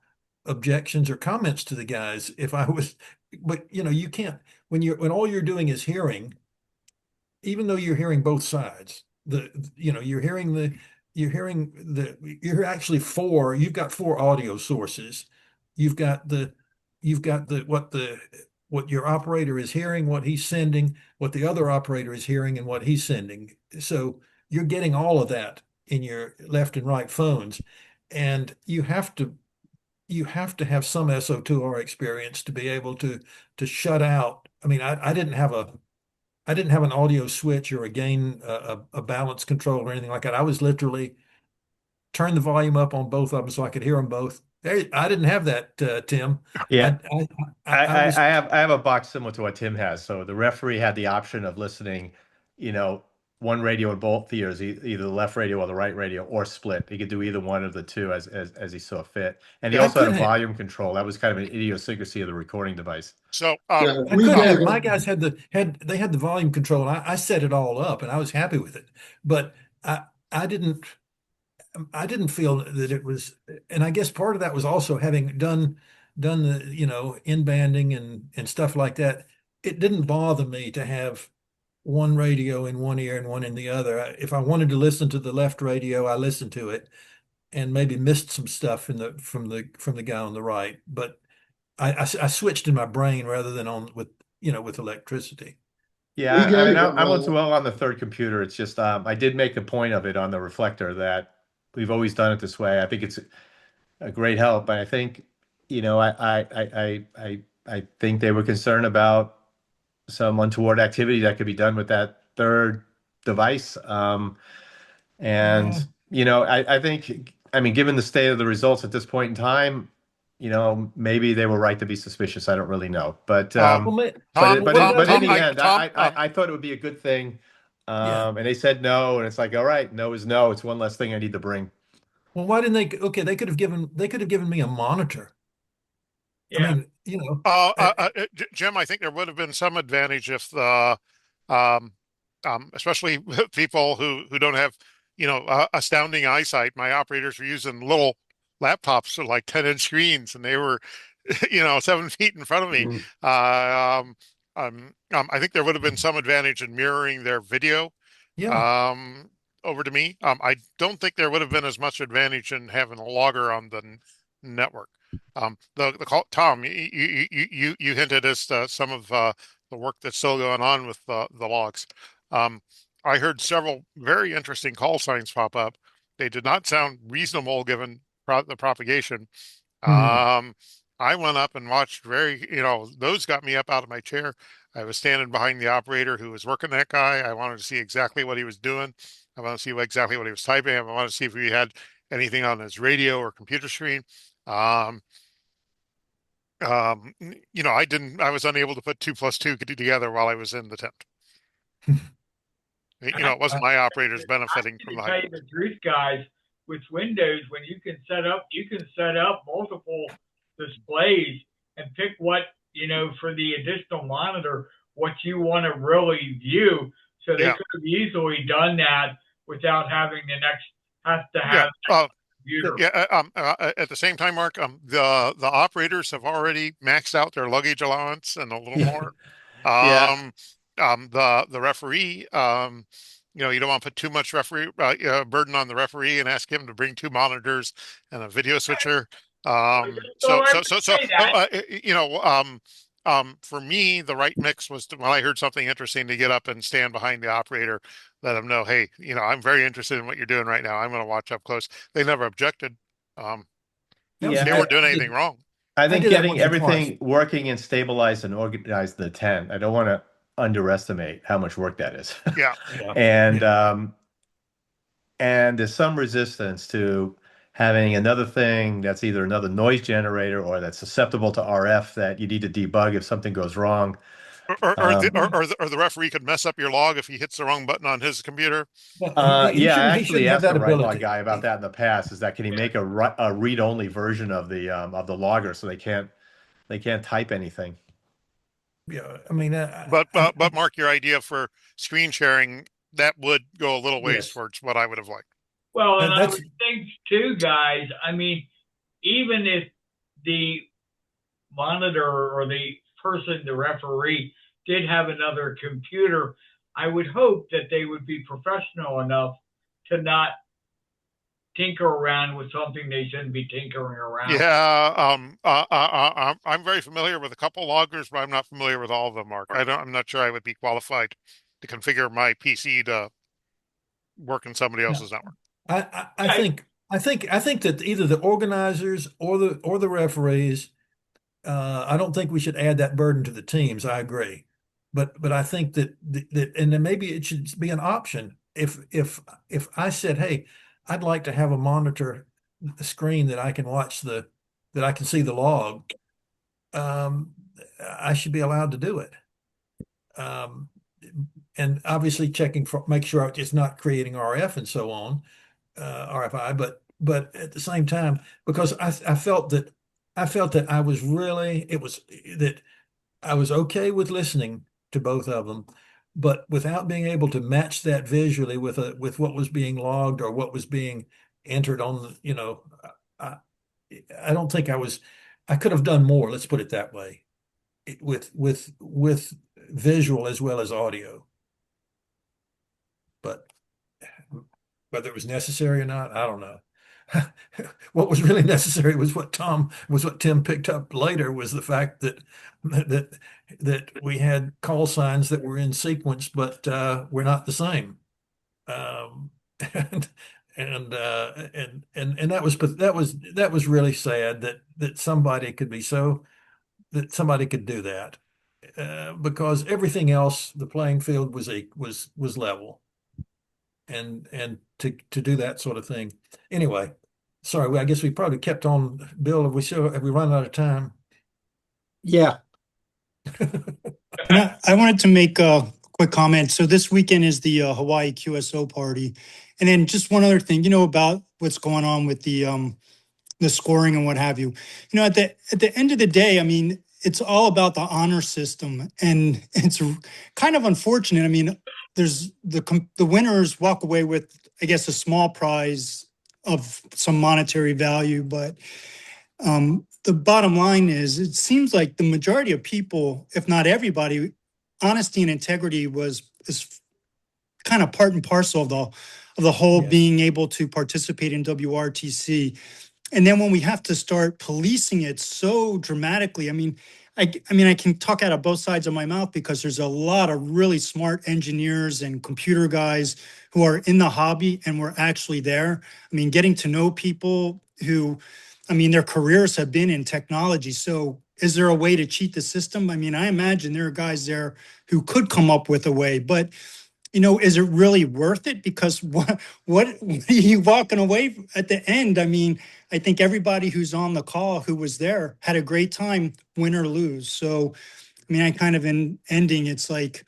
objections or comments to the guys if I was, but you know, you can't, when all you're doing is hearing, even though you're hearing both sides, you know, you're actually you've got four audio sources. You've got what your operator is hearing, what he's sending, what the other operator is hearing, and what he's sending. So you're getting all of that in your left and right phones, and you have to have some SO2R experience to be able to shut out. I mean, I didn't have an audio switch or a gain a balance control or anything like that. I was literally turn the volume up on both of them so I could hear them both. I didn't have that, Tim. Yeah. I I have a box similar to what Tim has. So the referee had the option of listening, you know, one radio in both ears, either the left radio or the right radio, or split. He could do either one of the two as he saw fit. And he Yeah. also had a volume control. That was kind of an idiosyncracy of the recording device. So Yeah, I we could have. gave My them, guys had the volume control, and I set it all up, and I was happy with it. But I didn't feel that it was, and I guess part of that was also having done the, you know, in banding and stuff like that. It didn't bother me to have one radio in one ear and one in the other. If I wanted to listen to the left radio, I listened to it and maybe missed some stuff from the guy on the right. But I switched in my brain rather than on with electricity. Yeah, we I mean, gave them I went well on the third computer. It's just I did make a point of it on the reflector that we've always done it this way. I think it's a great help. And I think, you know, I think they were concerned about some untoward activity that could be done with that third device. And Yeah. you know, I think, I mean, given the state of the results at this point in time, you know, maybe they were right to be suspicious. I don't really know, but Well, Tom, but in the I, end, Tom, I thought it would be a good thing. yeah. And they said no, and it's like, all right, no is no. It's one less thing I need to bring. Well, why didn't they? Okay, they could have given me a monitor. I Yeah. mean, you know, Jim, I think there would have been some advantage if the, um, especially people who don't have, you know, astounding eyesight. My operators were using little laptops with like 10-inch screens, and they were, you know, 7 feet in front of me. Mhm. I think there would have been some advantage in mirroring their video yeah. um, over to me. I don't think there would have been as much advantage in having a logger on the network. The call, Tom, you hinted as to some of the work that's still going on with the logs. Um, I heard several very interesting call signs pop up. They did not sound reasonable given the propagation. Hmm. I went up and watched you know, those got me up out of my chair. I was standing behind the operator who was working that guy. I wanted to see exactly what he was doing. I wanted to see exactly what he was typing. I wanted to see if he had anything on his radio or computer screen. Um, you know, I was unable to put 2 plus 2 together while I was in the tent. You know, it wasn't my operators benefiting from the To tell you the truth, guys, with Windows, when you can set up multiple displays and pick what, you know, for the additional monitor, what you want to really view. So they Yeah. could have easily done that without having the next has to have computer. At the same time, Mark, the operators have already maxed out their luggage allowance and a little more. Yeah. The referee, you don't want to put too much referee burden on the referee and ask him to bring 2 monitors and a video switcher. For me, the right mix was when I heard something interesting to get up and stand behind the operator, let them know, hey, I'm very interested in what you're doing right now. I'm going to watch up close. They never objected. They weren't doing anything wrong. I think getting everything working and stabilized and organized in the tent, I don't want to underestimate how much work that is. Yeah. And there's some resistance to having another thing that's either another noise generator or that's susceptible to RF that you need to debug if something goes wrong. Or the referee could mess up your log if he hits the wrong button on his computer. I actually asked the right log guy about that in the past. Is that can he make a read-only version of the logger so they can't type anything? Yeah, I mean, but Mark, your idea for screen sharing that would go a little ways towards what I would have liked. Well, and I would think too, guys. I mean, even if the monitor or the person, the referee, did have another computer, I would hope that they would be professional enough to not tinker around with something they shouldn't be tinkering around. Yeah, I'm very familiar with a couple loggers, but I'm not familiar with all of them, Mark. I'm not sure I would be qualified to configure my PC to work in somebody else's network. I think that either the organizers or the referees, I don't think we should add that burden to the teams. I agree, but I think that and then maybe it should be an option. If I said, hey, I'd like to have a monitor screen that I can watch that I can see the log, I should be allowed to do it. And obviously checking for make sure it's not creating RF and so on, RFI. But at the same time, because I felt that I was really that I was okay with listening to both of them, but without being able to match that visually with what was being logged or what was being entered on the, I don't think I could have done more, let's put it that way, with visual as well as audio. But whether it was necessary or not, I don't know. What was really necessary was what Tim picked up later, was the fact that we had call signs that were in sequence, but we're not the same. And that was really sad that somebody could do that, because everything else, the playing field was level, and to do that sort of thing. Anyway, sorry, I guess we probably kept on. Bill, have we run out of time? Yeah. I wanted to make a quick comment. So this weekend is the Hawaii QSO party. And then just one other thing, about what's going on with the scoring and what have you. At the end of the day, I mean, it's all about the honor system, and it's kind of unfortunate. I mean, there's the winners walk away with, I guess, a small prize of some monetary value, but the bottom line is, it seems like the majority of people, if not everybody, honesty and integrity is kind of part and parcel of the whole being able to participate in WRTC. And then when we have to start policing it so dramatically, I mean, I can talk out of both sides of my mouth, because there's a lot of really smart engineers and computer guys who are in the hobby and were actually there. I mean, getting to know people who, their careers have been in technology. So is there a way to cheat the system? I mean, I imagine there are guys there who could come up with a way, but is it really worth it? Because what are you walking away at the end? I mean, I think everybody who's on the call who was there had a great time, win or lose. So, I kind of in ending, it's like,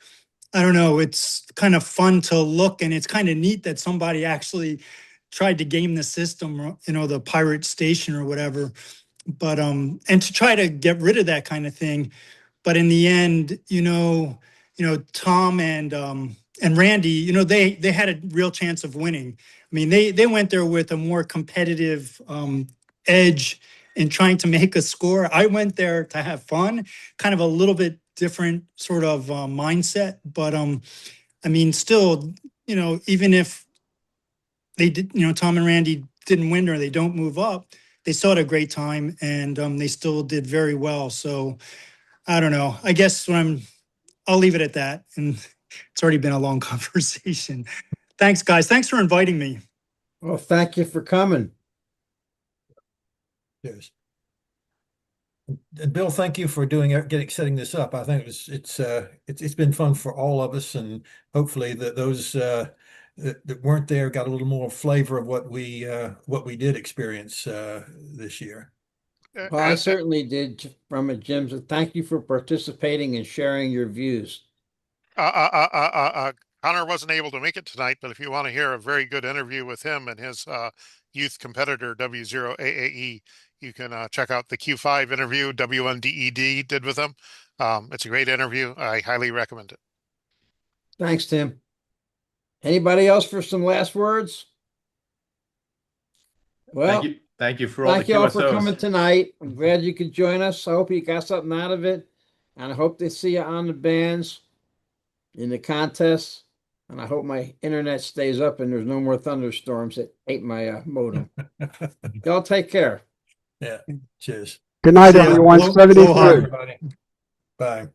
I don't know, it's kind of fun to look, and it's kind of neat that somebody actually tried to game the system, the pirate station or whatever, but, and to try to get rid of that kind of thing. But in the end, Tom and Randy, they had a real chance of winning. I mean, they went there with a more competitive edge in trying to make a score. I went there to have fun, kind of a little bit different sort of mindset. But I mean, still, even if they did, Tom and Randy didn't win or they don't move up, they still had a great time, and they still did very well. So I don't know. I guess I'll leave it at that. And it's already been a long conversation. Thanks, guys. Thanks for inviting me. Well, thank you for coming. Cheers. And Bill, thank you for setting this up. I think it's been fun for all of us, and hopefully those that weren't there got a little more flavor of what we did experience this year. Well, I certainly did from it, Jim. So thank you for participating and sharing your views. Connor wasn't able to make it tonight, but if you want to hear a very good interview with him and his youth competitor W0AAE, you can check out the Q5 interview W1DED did with him. It's a great interview. I highly recommend it. Thanks, Tim. Anybody else for some last words? Well, thank you for all thank the you all QSOs. for coming tonight. I'm glad you could join us. I hope you got something out of it, and I hope to see you on the bands in the contest. And I hope my internet stays up and there's no more thunderstorms that ate my modem. Y'all take care. Yeah. Cheers. Good night, See ya. everyone. Aloha, 73. everybody. Bye.